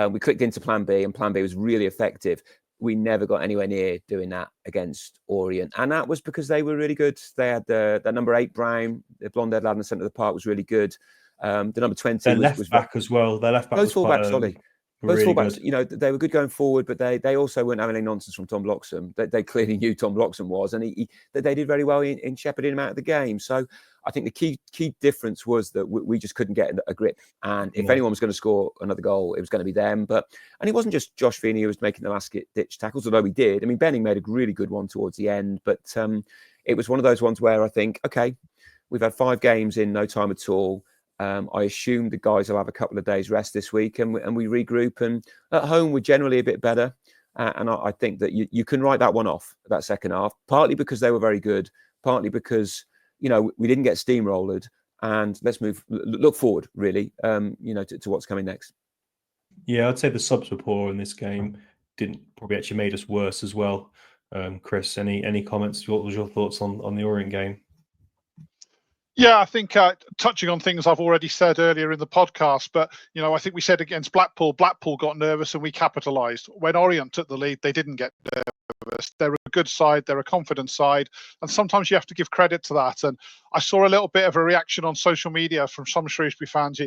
We clicked into Plan B, and Plan B was really effective. We never got anywhere near doing that against Orient, and that was because they were really good. They had the number 8 Brown, the blonde-haired lad in the centre of the park was really good. The number 20 their left back as well. Their left back both was fullbacks, solid. Both really fullbacks, good. They were good going forward, but they also weren't having any nonsense from Tom Bloxham. They clearly knew Tom Bloxham was, and they did very well in shepherding him out of the game. So I think the key difference was that we just couldn't get a grip. And if anyone was going to score another goal, it was going to be them. And it wasn't just Josh Feeney who was making the last ditch tackles, although he did. I mean, Benning made a really good one towards the end, but it was one of those ones where I think, okay, we've had 5 games in no time at all. I assume the guys will have a couple of days rest this week, and we regroup. And at home, we're generally a bit better. And I think that you can write that one off, that second half, partly because they were very good, partly because we didn't get steamrolled. And let's look forward, really, to what's coming next. Yeah, I'd say the subs were poor in this game. Probably actually made us worse as well. Chris, any comments? What was your thoughts on the Orient game? Yeah, I think touching on things I've already said earlier in the podcast, but, I think we said against Blackpool got nervous and we capitalised. When Orient took the lead, they didn't get nervous. They're a good side. They're a confident side. And sometimes you have to give credit to that. And I saw a little bit of a reaction on social media from some Shrewsbury fans.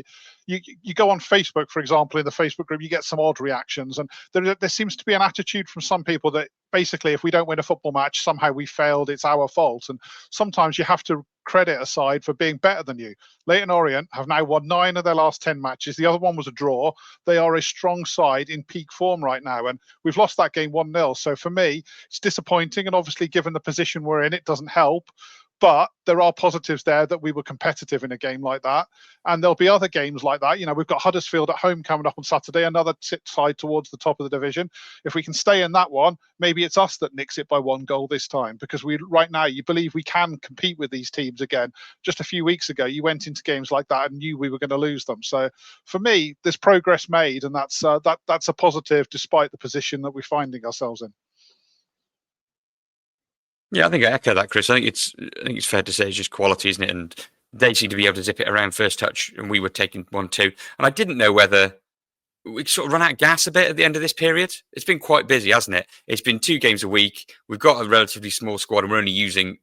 You go on Facebook, for example, in the Facebook group, you get some odd reactions. And there seems to be an attitude from some people that basically if we don't win a football match, somehow we failed, it's our fault. And sometimes you have to credit a side for being better than you. Leyton Orient have now won 9 of their last 10 matches. The other one was a draw. They are a strong side in peak form right now, and we've lost that game 1-0. So for me, it's disappointing, and obviously given the position we're in, it doesn't help. But there are positives there that we were competitive in a game like that. And there'll be other games like that. We've got Huddersfield at home coming up on Saturday, another side towards the top of the division. If we can stay in that one, maybe it's us that nicks it by 1 goal this time. Because right now, you believe we can compete with these teams again. Just a few weeks ago, you went into games like that and knew we were going to lose them. So for me, there's progress made, and that's a positive despite the position that we're finding ourselves in. Yeah, I think I echo that, Chris. I think it's fair to say it's just quality, isn't it? And they seem to be able to zip it around first touch, and we were taking 1-2. And I didn't know whether we sort of run out of gas a bit at the end of this period. It's been quite busy, hasn't it? It's been 2 games a week. We've got a relatively small squad, and we're only using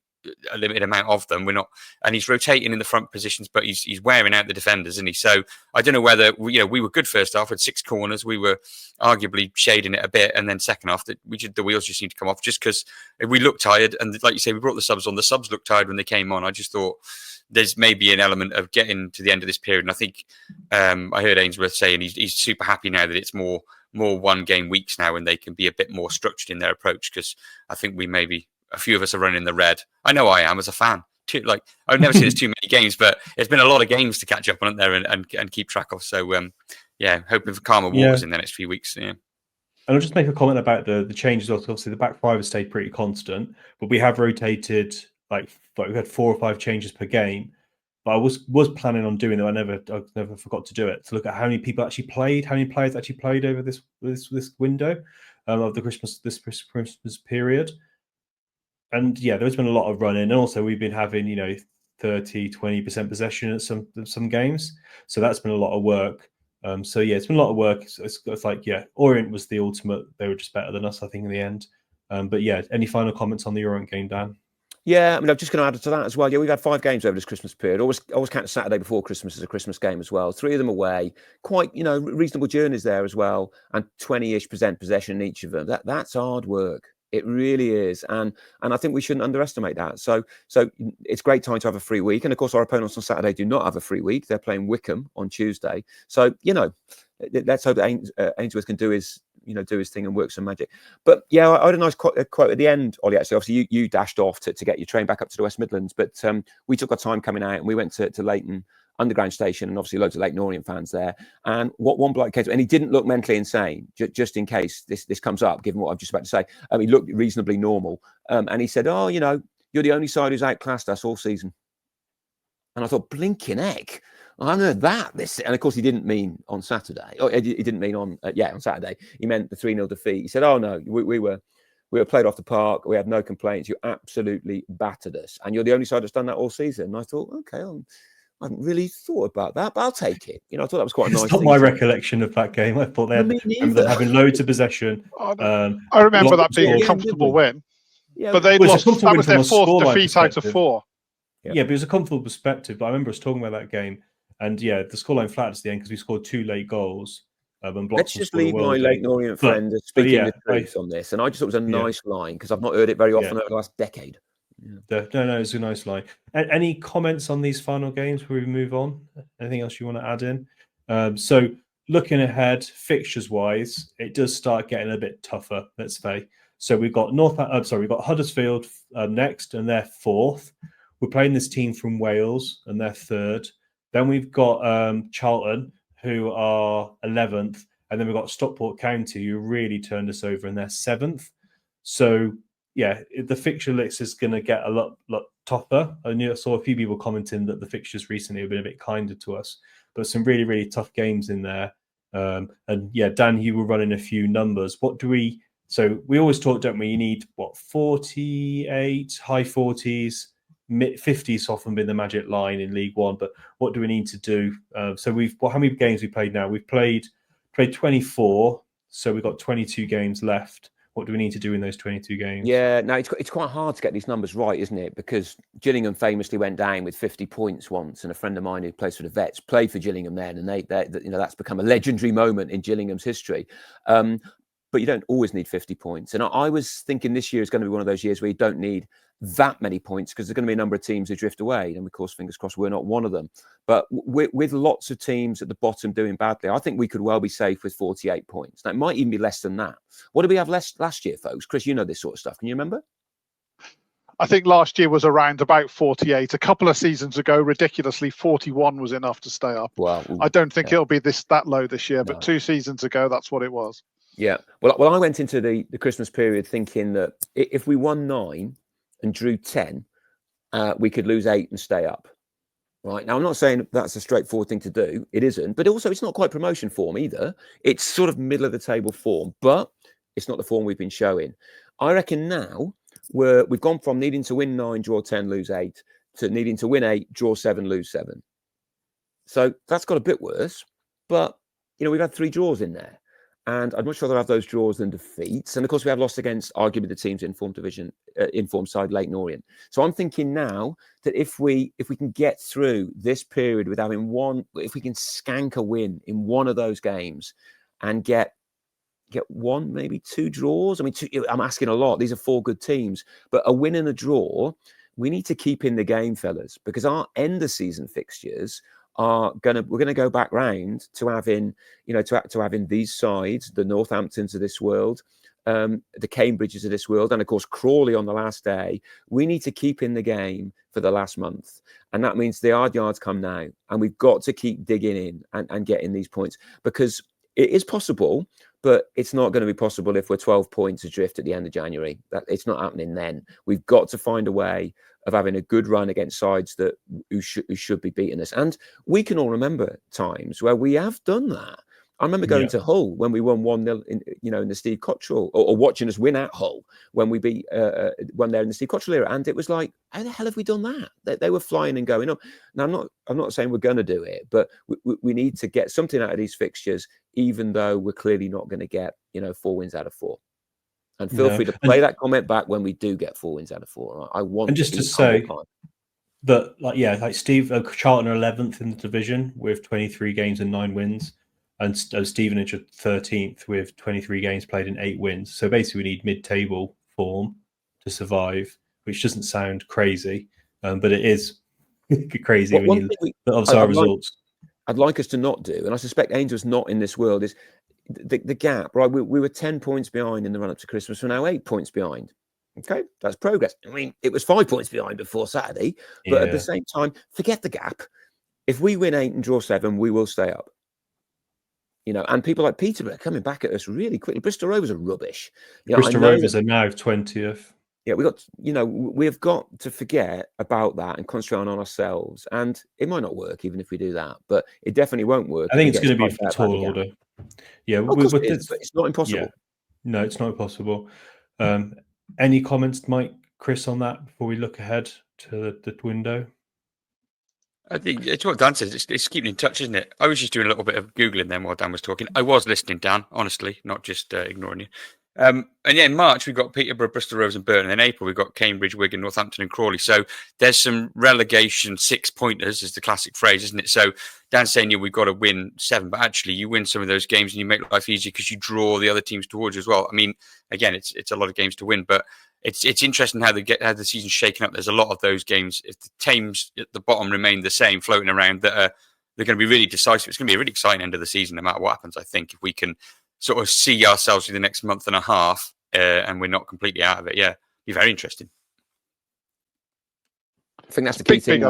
a limited amount of them. We're not, and he's rotating in the front positions, but he's wearing out the defenders, isn't he? So I don't know whether we were good first half with 6 corners. We were arguably shading it a bit, and then second half the wheels just seemed to come off just because we looked tired. And like you say, we brought the subs on. The subs looked tired when they came on. I just thought there's maybe an element of getting to the end of this period, and I think I heard Ainsworth saying he's super happy now that it's more 1-game weeks now, and they can be a bit more structured in their approach, because I think a few of us are running the red. I know I am as a fan. I've never seen too many games, but it's been a lot of games to catch up on it there and keep track of. So hoping for calmer waters in the next few weeks. Yeah. And I'll just make a comment about the changes. Obviously, the back 5 has stayed pretty constant, but we have rotated. Like we had 4 or 5 changes per game. But I was planning on doing it. I never forgot to do it. To look at how many people actually played, how many players actually played over this window of the Christmas period. And there's been a lot of running, and also we've been having 30-20% possession at some games, so that's been a lot of work. It's been a lot of work. It's like Orient was the ultimate. They were just better than us, I think, in the end. Any final comments on the Orient game, Dan? Yeah, I mean, I'm just going to add to that as well. Yeah, we've had 5 games over this Christmas period. Always count Saturday before Christmas as a Christmas game as well. 3 of them away. Quite, reasonable journeys there as well, and 20-ish% possession in each of them. That's hard work. It really is, and I think we shouldn't underestimate that. So it's great time to have a free week, and of course our opponents on Saturday do not have a free week. They're playing Wickham on Tuesday. So let's hope that Ainsworth can do his thing and work some magic. But I had a nice quote at the end, Ollie. Actually, obviously you dashed off to get your train back up to the West Midlands, but we took our time coming out, and we went to Leighton Underground Station, and obviously loads of Leighton Orient fans there. And what one bloke came to, and he didn't look mentally insane, just in case this comes up, given what I'm just about to say. He looked reasonably normal, and he said, "Oh, you're the only side who's outclassed us all season." And I thought, blinking heck, I heard that. And of course, he didn't mean on Saturday. Oh, he didn't mean on Saturday. He meant the 3-0 defeat. He said, "Oh no, we were played off the park. We had no complaints. You absolutely battered us, and you're the only side that's done that all season." And I thought, okay, I hadn't really thought about that, but I'll take it. I thought that was quite a nice thing. It's not my recollection of that game. I thought they had having loads of possession. I remember that being a comfortable win. Yeah, but they lost. That was their 4th defeat out of 4. Yeah, but it was a comfortable perspective. But I remember us talking about that game, and the scoreline flattened at the end because we scored 2 late goals. Let's just leave my Leighton Orient friend speaking the truth on this. And I just thought it was a nice line, because I've not heard it very often over the last decade. Yeah. No, it's a nice line. Any comments on these final games before we move on? Anything else you want to add in? So looking ahead, fixtures wise, it does start getting a bit tougher. Let's say. So we've got we've got Huddersfield next, and they're 4th. We're playing this team from Wales, and they're 3rd. Then we've got Charlton, who are 11th, and then we've got Stockport County, who really turned us over, and they're 7th. So the fixture list is going to get a lot tougher. I saw a few people commenting that the fixtures recently have been a bit kinder to us, but some really, really tough games in there. Dan, you were running a few numbers. So we always talk, don't we? You need 48, high 40s, mid 50s often been the magic line in League One. But what do we need to do? So how many games we played now? We've played 24, so we've got 22 games left. What do we need to do in those 22 games? Yeah, no, it's quite hard to get these numbers right, isn't it? Because Gillingham famously went down with 50 points once, and a friend of mine who plays for the Vets played for Gillingham then, and that's become a legendary moment in Gillingham's history. But you don't always need 50 points. And I was thinking this year is going to be one of those years where you don't need that many points, because there's going to be a number of teams who drift away. And of course, fingers crossed, we're not one of them. But with lots of teams at the bottom doing badly, I think we could well be safe with 48 points. Now, it might even be less than that. What did we have last year, folks? Chris, you know this sort of stuff. Can you remember? I think last year was around about 48. A couple of seasons ago, ridiculously, 41 was enough to stay up. Wow. I don't think it'll be that low this year, but 2 seasons ago, that's what it was. Yeah. Well, I went into the Christmas period thinking that if we won 9 and drew 10, we could lose 8 and stay up. Right. Now, I'm not saying that's a straightforward thing to do. It isn't. But also, it's not quite promotion form either. It's sort of middle of the table form, but it's not the form we've been showing. I reckon now we've gone from needing to win 9, draw 10, lose 8, to needing to win 8, draw 7, lose 7. So that's got a bit worse. But, we've had 3 draws in there. And I'd much rather have those draws than defeats. And of course, we have lost against arguably the teams in informed side, Leyton Orient. So I'm thinking now that if we can get through this period with having if we can skank a win in one of those games and get 1, maybe 2 draws. I mean, I'm asking a lot. These are 4 good teams, but a win and a draw, we need to keep in the game, fellas, because our end of season fixtures we're going to go back round to having, to having these sides, the Northamptons of this world, the Cambridges of this world, and of course Crawley on the last day. We need to keep in the game for the last month, and that means the hard yards come now, and we've got to keep digging in and getting these points, because it is possible, but it's not going to be possible if we're 12 points adrift at the end of January. It's not happening then. We've got to find a way of having a good run against sides who should be beating us. And we can all remember times where we have done that. I remember going to Hull when we won 1-0 in the Steve Cottrell, or watching us win at Hull when we beat when they're in the Steve Cottrell era, and it was like, how the hell have we done that? They were flying and going up. Now I'm not saying we're going to do it, but we need to get something out of these fixtures, even though we're clearly not going to get 4 wins out of 4. And feel free to play that comment back when we do get 4 wins out of 4. I want, and just to say that, like Steve, Charlton are 11th in the division with 23 games and 9 wins, and Stevenage are 13th with 23 games played and 8 wins. So basically, we need mid-table form to survive, which doesn't sound crazy, but it is crazy when you look at our results. I'd like us to not do, and I suspect Ainsworth's not in this world, is the gap, right? We were 10 points behind in the run-up to Christmas. We're now 8 points behind. Okay, that's progress. I mean, it was 5 points behind before Saturday, but at the same time, forget the gap. If we win 8 and draw 7, we will stay up. And people like Peterborough are coming back at us really quickly. Bristol Rovers are rubbish. Bristol Rovers are now 20th. Yeah, we've got to forget about that and concentrate on ourselves. And it might not work even if we do that, but it definitely won't work. I think it's going to be a tall order. Yeah, but it's not impossible. Yeah. No, it's not impossible. Any comments, Mike, Chris, on that before we look ahead to the window? I think it's what Dan says. It's keeping in touch, isn't it? I was just doing a little bit of Googling then while Dan was talking. I was listening, Dan, honestly, not just ignoring you. And in March, we've got Peterborough, Bristol Rovers and Burton. In April, we've got Cambridge, Wigan, Northampton and Crawley. So there's some relegation 6-pointers, is the classic phrase, isn't it? So Dan's saying we've got to win 7, but actually you win some of those games and you make life easier because you draw the other teams towards you as well. I mean, again, it's a lot of games to win, but it's interesting how the season's shaken up. There's a lot of those games. If the teams at the bottom remain the same, floating around, they're going to be really decisive. It's going to be a really exciting end of the season, no matter what happens. I think if we can sort of see ourselves through the next month and a half, and we're not completely out of it, be very interesting. I think that's the key thing.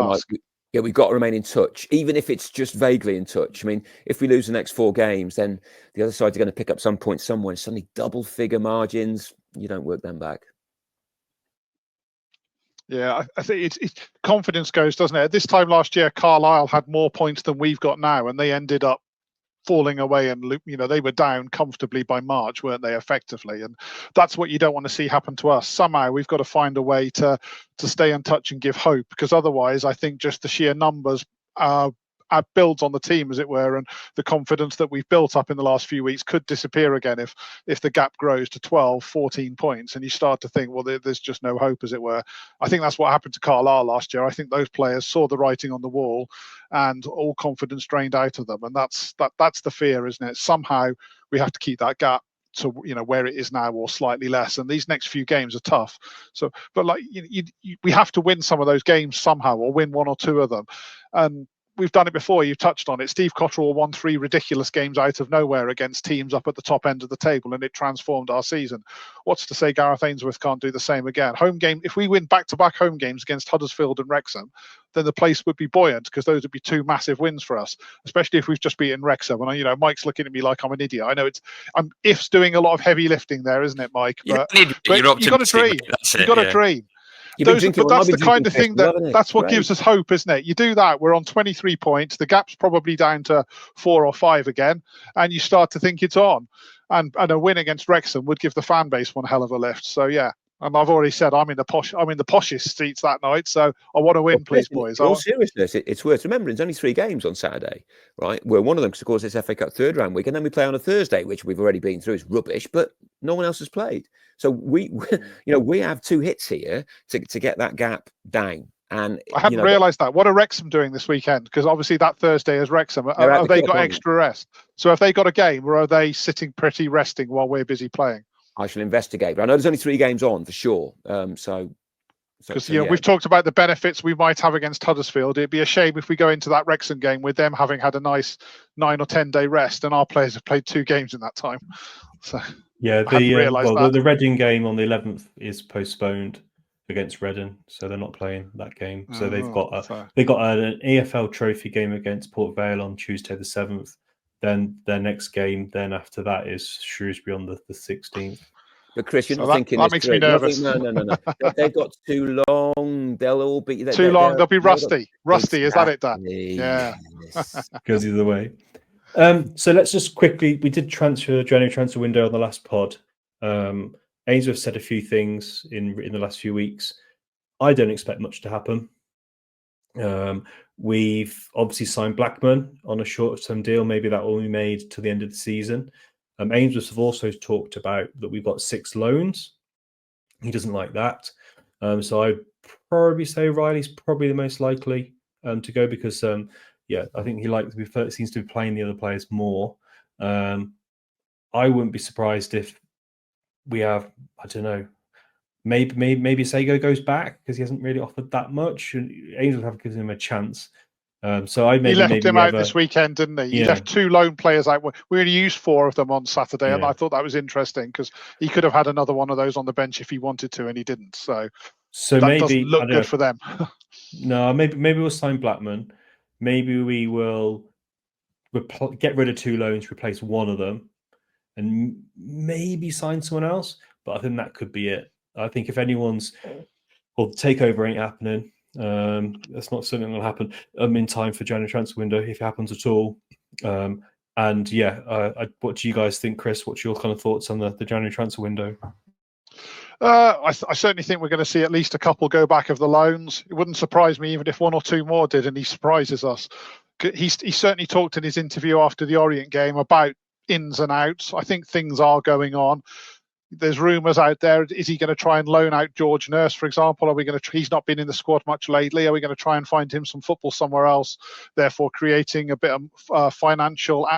We've got to remain in touch, even if it's just vaguely in touch. I mean, if we lose the next 4 games, then the other side's going to pick up some points somewhere. Suddenly, double-figure margins, you don't work them back. Yeah, I think it's confidence goes, doesn't it? This time last year, Carlisle had more points than we've got now, and they ended up falling away, and they were down comfortably by March, weren't they, effectively? And that's what you don't want to see happen to us. Somehow we've got to find a way to stay in touch and give hope, because otherwise I think just the sheer numbers builds on the team, as it were, and the confidence that we've built up in the last few weeks could disappear again if the gap grows to 12, 14 points and you start to think, well, there's just no hope, as it were. I think that's what happened to Carlisle last year. I think those players saw the writing on the wall and all confidence drained out of them, and that's the fear, isn't it? Somehow we have to keep that gap to where it is now or slightly less, and these next few games are tough. So, but we have to win some of those games somehow, or win 1 or 2 of them, and we've done it before. You touched on it. Steve Cottrell won 3 ridiculous games out of nowhere against teams up at the top end of the table, and it transformed our season. What's to say Gareth Ainsworth can't do the same again? Home game. If we win back-to-back home games against Huddersfield and Wrexham, then the place would be buoyant, because those would be 2 massive wins for us, especially if we've just beaten Wrexham. And Mike's looking at me like I'm an idiot. I know I'm if's doing a lot of heavy lifting there, isn't it, Mike? But you've got to dream. You've got to dream. That's the kind of thing that's what gives us hope, isn't it? You do that, we're on 23 points, the gap's probably down to 4 or 5 again, and you start to think it's on. And a win against Wrexham would give the fan base one hell of a lift. So yeah, And I've already said I'm in the poshest seats that night, so I want to win, please, boys. In all seriousness, it's worth remembering. There's only 3 games on Saturday, right? Where one of them, because of course it's FA Cup third round week, and then we play on a Thursday, which we've already been through. Is rubbish, but no one else has played. So we we have 2 hits here to get that gap down. And I hadn't realised that. What are Wrexham doing this weekend? Because obviously that Thursday is Wrexham. Have they got extra rest? So have they got a game, or are they sitting pretty resting while we're busy playing? I shall investigate. But I know there's only 3 games on for sure. Because we've talked about the benefits we might have against Huddersfield. It'd be a shame if we go into that Wrexham game with them having had a nice 9 or 10 day rest, and our players have played 2 games in that time. So yeah, the Reading game on the 11th is postponed against Reading, so they're not playing that game. So they've got an EFL Trophy game against Port Vale on Tuesday the 7th. Then their next game, then after that, is Shrewsbury on the 16th. But Chris, you're not thinking that makes me nervous. No. They've got too long. They'll all be too long. They'll be rusty. Rusty, is that it, Dan? Yeah. Goes either way. So let's just quickly. We did January transfer window on the last pod. Ainsworth said a few things in the last few weeks. I don't expect much to happen. We've obviously signed Blackman on a short-term deal. Maybe that will be made to the end of the season. Ainsworth have also talked about that we've got 6 loans. He doesn't like that. So I'd probably say Riley's probably the most likely to go because, I think he seems to be playing the other players more. I wouldn't be surprised if we have, I don't know, maybe Sago goes back because he hasn't really offered that much. And Ainsworth have given him a chance. So he left him out this weekend, didn't he? He left 2 lone players out. We only used 4 of them on Saturday, and I thought that was interesting because he could have had another one of those on the bench if he wanted to, and he didn't. So that maybe doesn't look good for them. No, maybe we'll sign Blackman. Maybe we will get rid of 2 loans, replace one of them, and maybe sign someone else. But I think that could be it. I think if anyone's, the takeover ain't happening. That's not something that will happen in time for January transfer window, if it happens at all. What do you guys think, Chris? What's your kind of thoughts on the January transfer window? I certainly think we're going to see at least a couple go back of the loans. It wouldn't surprise me even if 1 or 2 more did, and he surprises us. He certainly talked in his interview after the Orient game about ins and outs. I think things are going on. There's rumours out there. Is he going to try and loan out George Nurse, for example? Are we going to? He's not been in the squad much lately. Are we going to try and find him some football somewhere else? Therefore, creating a bit of financial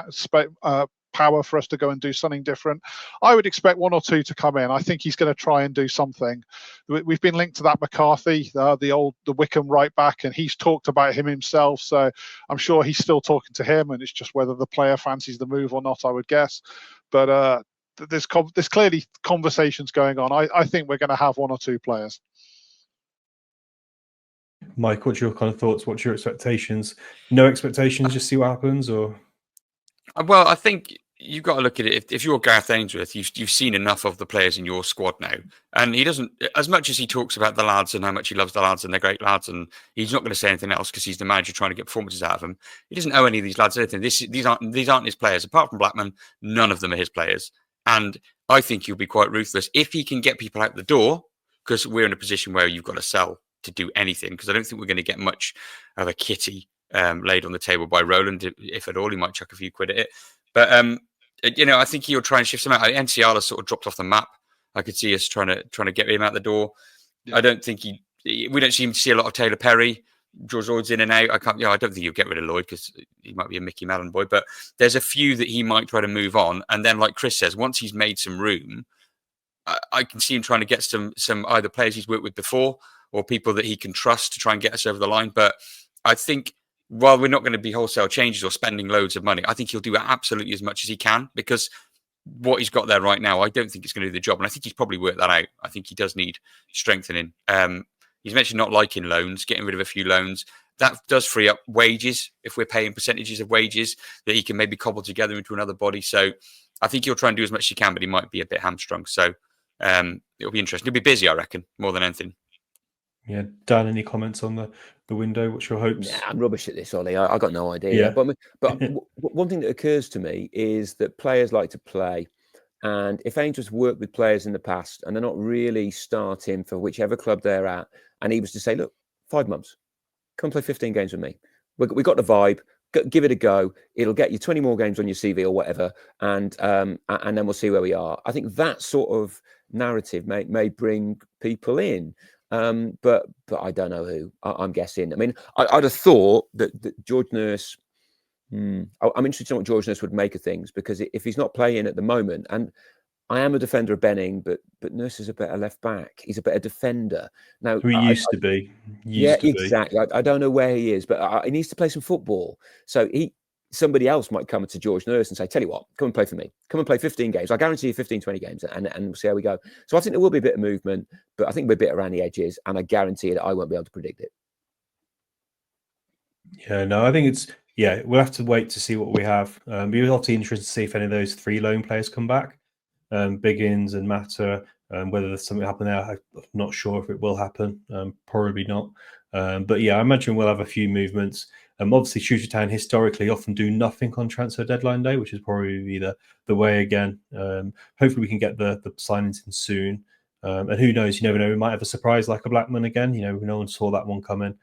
power for us to go and do something different. I would expect 1 or 2 to come in. I think he's going to try and do something. We've been linked to that McCarthy, the Wickham right back, and he's talked about him himself. So I'm sure he's still talking to him, and it's just whether the player fancies the move or not, I would guess. But there's clearly conversations going on. I think we're going to have 1 or 2 players. Mike, what's your kind of thoughts? What's your expectations? No expectations, just see what happens, or? Well, I think you've got to look at it. If you're Gareth Ainsworth, you've seen enough of the players in your squad now, and he doesn't. As much as he talks about the lads and how much he loves the lads and they're great lads, and he's not going to say anything else because he's the manager trying to get performances out of them. He doesn't owe any of these lads anything. These aren't his players. Apart from Blackman, none of them are his players. And I think he'll be quite ruthless if he can get people out the door, because we're in a position where you've got to sell to do anything, because I don't think we're going to get much of a kitty laid on the table by Roland, if at all. He might chuck a few quid at it. But, I think he'll try and shift some out. NCR has sort of dropped off the map. I could see us trying to get him out the door. Yeah. I don't think we don't seem to see a lot of Taylor Perry. George Lloyd's in and out. I don't think he'll get rid of Lloyd because he might be a Mickey Mallon boy, but there's a few that he might try to move on. And then, like Chris says, once he's made some room, I can see him trying to get some either players he's worked with before or people that he can trust to try and get us over the line. But I think while we're not going to be wholesale changes or spending loads of money, I think he'll do absolutely as much as he can, because what he's got there right now, I don't think it's going to do the job. And I think he's probably worked that out. I think he does need strengthening. He's mentioned not liking loans, getting rid of a few loans. That does free up wages if we're paying percentages of wages that he can maybe cobble together into another body. So I think he'll try and do as much as he can, but he might be a bit hamstrung. So it'll be interesting. He'll be busy, I reckon, more than anything. Yeah, Dan, any comments on the window? What's your hopes? Yeah, I'm rubbish at this, Ollie. I got no idea. Yeah. But one thing that occurs to me is that players like to play, And if Ainsworth's worked with players in the past and they're not really starting for whichever club they're at, and he was to say, look, 5 months, come play 15 games with me. We got the vibe. Give it a go. It'll get you 20 more games on your CV or whatever, and then we'll see where we are. I think that sort of narrative may bring people in, but I don't know who. I'm guessing. I mean, I'd have thought that George Nurse. I'm interested in what George Nurse would make of things, because if he's not playing at the moment, and I am a defender of Benning, but Nurse is a better left back. He's a better defender. Now, he used to be. Exactly. I don't know where he is, but he needs to play some football. So somebody else might come to George Nurse and say, tell you what, come and play for me. Come and play 15 games. I guarantee you 15, 20 games, and we'll see how we go. So I think there will be a bit of movement, but I think we're a bit around the edges, and I guarantee that I won't be able to predict it. Yeah, no, I think it's, we'll have to wait to see what we have. Be obviously interested to see if any of those 3 loan players come back, Biggins and Mata, whether there's something happen there. I'm not sure if it will happen. Probably not. But yeah, I imagine we'll have a few movements. Obviously, Shooter Town historically often do nothing on transfer deadline day, which is probably the way again. Hopefully, we can get the signings in soon. And who knows? You never know. We might have a surprise like a Blackman again. No one saw that one coming.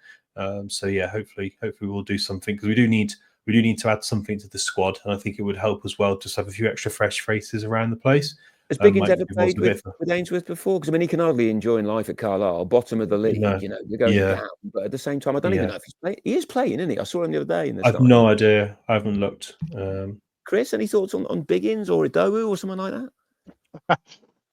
So yeah, hopefully we'll do something, because we do need to add something to the squad, and I think it would help as well just have a few extra fresh faces around the place. Has Biggins ever played with Ainsworth before? Because I mean, he can hardly enjoy life at Carlisle, bottom of the league. You're going down, but at the same time, I don't even know if he's playing. He is playing, isn't he? I saw him the other day. I've no idea. I haven't looked. Chris, any thoughts on Biggins or Idowu or someone like that?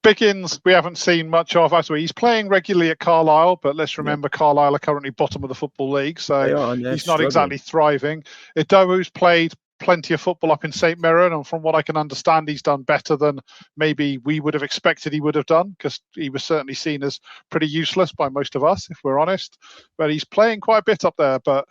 Biggins, we haven't seen much of. Actually, he's playing regularly at Carlisle, but let's remember Carlisle are currently bottom of the Football League, so he's not exactly thriving. Idowu's played plenty of football up in St Mirren, and from what I can understand, he's done better than maybe we would have expected he would have done, because he was certainly seen as pretty useless by most of us, if we're honest. But he's playing quite a bit up there, but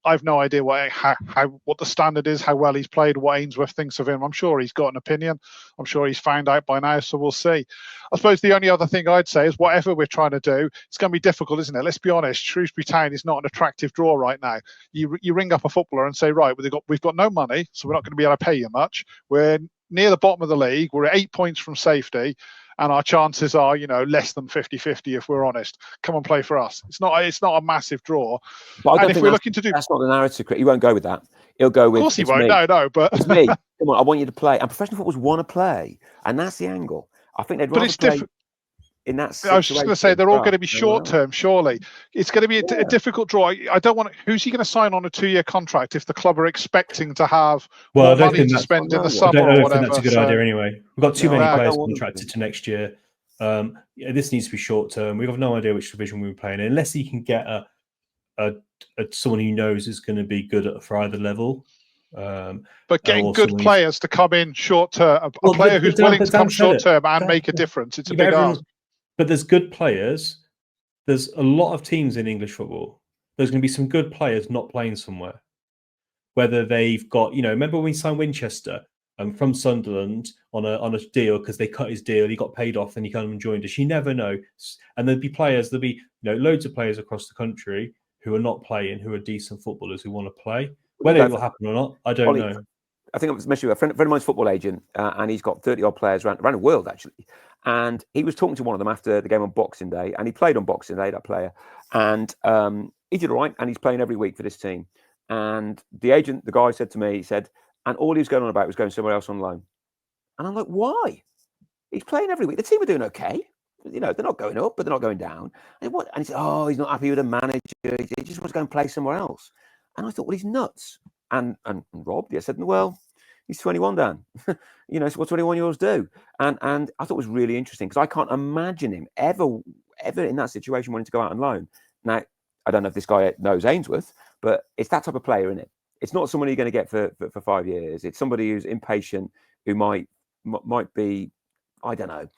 I've no idea what the standard is, how well he's played, what Ainsworth thinks of him. I'm sure he's got an opinion. I'm sure he's found out by now, so we'll see. I suppose the only other thing I'd say is whatever we're trying to do, it's going to be difficult, isn't it? Let's be honest, Shrewsbury Town is not an attractive draw right now. You ring up a footballer and say, right, we've got no money, so we're not going to be able to pay you much. We're near the bottom of the league. We're at 8 points from safety. And our chances are, less than 50-50 if we're honest. Come and play for us. It's not a massive draw. But and if we're looking to do, that's not the narrative. He won't go with that. He'll go with. Of course he won't. No, but it's me. Come on, I want you to play. And professional footballers want to play, and that's the angle. I think they'd rather play. In that situation. I was just going to say they're all going to be short term. Surely it's going to be a difficult draw. I don't want. Who's he going to sign on a 2-year contract if the club are expecting to have more money to spend in the summer or whatever? I think that's a good idea anyway. We've got too many players contracted to next year. This needs to be short term. We have no idea which division we're playing in, unless he can get someone he knows is going to be good for either level. But getting good players to come in short term, a player who's willing to come short term and make a difference. It's a big ask. But there's good players. There's a lot of teams in English football. There's going to be some good players not playing somewhere. Whether they've got, remember when we signed Winchester from Sunderland on a deal because they cut his deal, he got paid off, and he came and joined us. You never know. And there'll be loads of players across the country who are not playing, who are decent footballers who want to play. Whether it will happen or not, I don't know. I think I was mentioning a friend of mine's football agent, and he's got 30-odd players around the world, actually. And he was talking to one of them after the game on Boxing Day, and he played on Boxing Day, that player. And he did all right, and he's playing every week for this team. And the guy said to me, and all he was going on about was going somewhere else on loan. And I'm like, why? He's playing every week. The team are doing okay. They're not going up, but they're not going down. And he said, he's not happy with the manager. He just wants to go and play somewhere else. And I thought, well, he's nuts. And Rob said, well, he's 21, Dan. So what 21-year-olds do? And I thought it was really interesting, because I can't imagine him ever in that situation wanting to go out on loan. Now, I don't know if this guy knows Ainsworth, but it's that type of player, isn't it? It's not someone you're going to get for 5 years. It's somebody who's impatient, who might be, I don't know.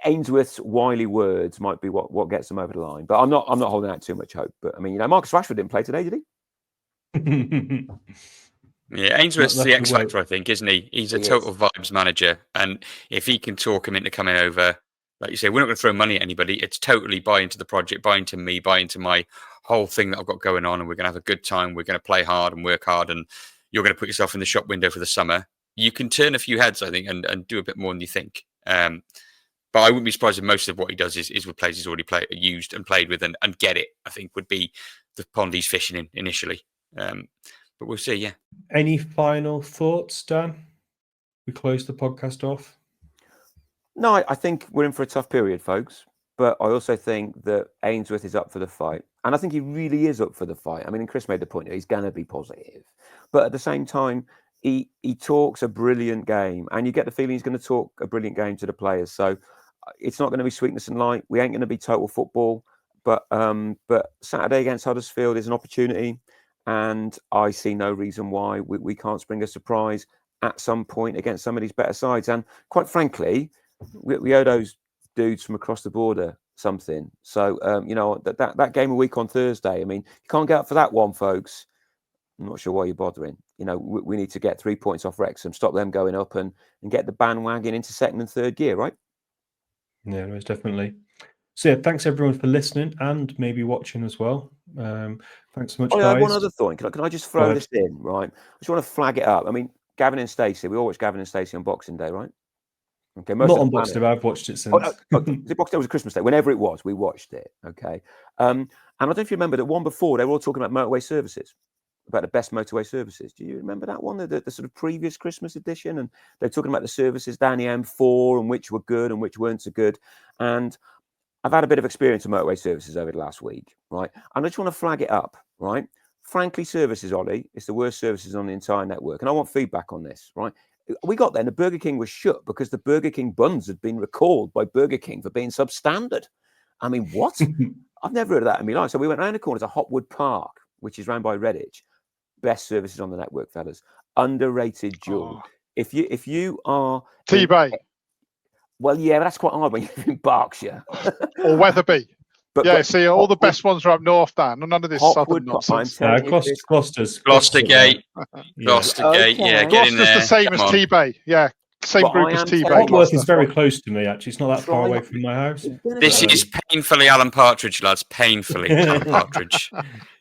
Ainsworth's wily words might be what gets them over the line. But I'm not holding out too much hope. But I mean, Marcus Rashford didn't play today, did he? Yeah, Ainsworth's the X factor, I think, isn't he? He's a total vibes manager, and if he can talk him into coming over, like you say, we're not going to throw money at anybody. It's totally buy into the project, buy into me, buy into my whole thing that I've got going on, and we're going to have a good time. We're going to play hard and work hard, and you're going to put yourself in the shop window for the summer. You can turn a few heads, I think, and do a bit more than you think. But I wouldn't be surprised if most of what he does is with players he's already used and played with and get it. I think would be the pond he's fishing in initially. But we'll see. Yeah. Any final thoughts, Dan? We close the podcast off. No, I think we're in for a tough period, folks. But I also think that Ainsworth is up for the fight. And I think he really is up for the fight. I mean, and Chris made the point that he's going to be positive. But at the same time, he talks a brilliant game. And you get the feeling he's going to talk a brilliant game to the players. So it's not going to be sweetness and light. We ain't going to be total football. But Saturday against Huddersfield is an opportunity. And I see no reason why we can't spring a surprise at some point against some of these better sides. And quite frankly, we owe those dudes from across the border something. So that game a week on Thursday, I mean, you can't get up for that one, folks. I'm not sure why you're bothering. We need to get 3 points off Wrexham, stop them going up, and get the bandwagon into second and third gear, right? Yeah, most definitely. So yeah, thanks everyone for listening and maybe watching as well. Thanks so much, guys. I have one other thought. Can I just throw this in, right? I just want to flag it up. I mean, Gavin and Stacey, we all watched Gavin and Stacey on Boxing Day, right? Okay, not on Boxing Day, I've watched it since. Boxing Day was a Christmas Day. Whenever it was, we watched it. Okay, and I don't know if you remember that one before they were all talking about motorway services, about the best motorway services. Do you remember that one, the sort of previous Christmas edition? And they're talking about the services down the M4 and which were good and which weren't so good. And I've had a bit of experience of motorway services over the last week, right? And I just want to flag it up, right? Frankly, services, Ollie, it's the worst services on the entire network, and I want feedback on this, right? We got there and the Burger King was shut because the Burger King buns had been recalled by Burger King for being substandard. I mean, what? I've never heard of that in my life. So we went round the corner to Hopwood Park, which is round by Redditch. Best services on the network, fellas. Underrated jewel. If you are T-Bay. Well, yeah, but that's quite hard when you're in Berkshire. Or Weatherby. But see, all the best ones are up north, Dan. None of this southern nonsense. Gloucester's. Gloucestergate. Gloucestergate, yeah, get in there. Gloucester's the same as T-Bay. Yeah, same group as T-Bay. Hopworth is very close to me, actually. It's not that far away from my house. This is painfully Alan Partridge, lads. Painfully Alan Partridge.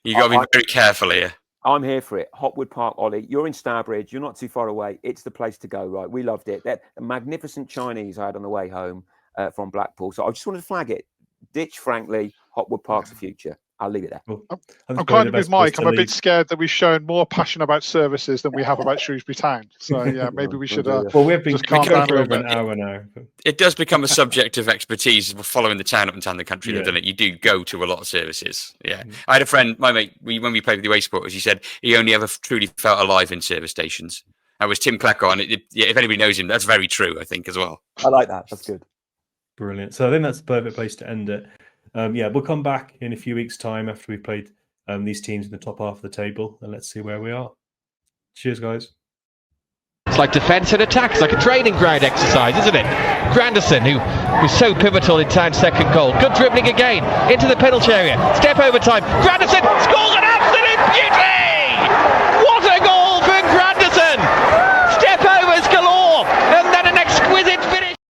You've got to be very careful here. I'm here for it. Hopwood Park, Ollie. You're in Starbridge. You're not too far away. It's the place to go, right? We loved it. That magnificent Chinese I had on the way home from Blackpool. So I just wanted to flag it. Ditch, frankly, Hopwood Park's the future. I'll leave it there. Cool. I'm kind of with Mike. I'm a bit scared that we've shown more passion about services than we have about Shrewsbury Town. So yeah, maybe we should. Well, we've been calm down for over an hour now. It does become a subject of expertise following the town up and down the country, doesn't it? You do go to a lot of services. Yeah, I had a friend, my mate. When we played with the away supporters, he said he only ever truly felt alive in service stations. That was Tim Clecker, and if anybody knows him, that's very true. I think as well. I like that. That's good. Brilliant. So I think that's the perfect place to end it. We'll come back in a few weeks' time after we've played these teams in the top half of the table, and let's see where we are. Cheers, guys. It's like defence and attack. It's like a training ground exercise, isn't it? Granderson, who was so pivotal in Town's second goal. Good dribbling again into the penalty area. Step over time. Granderson scores an absolute beauty!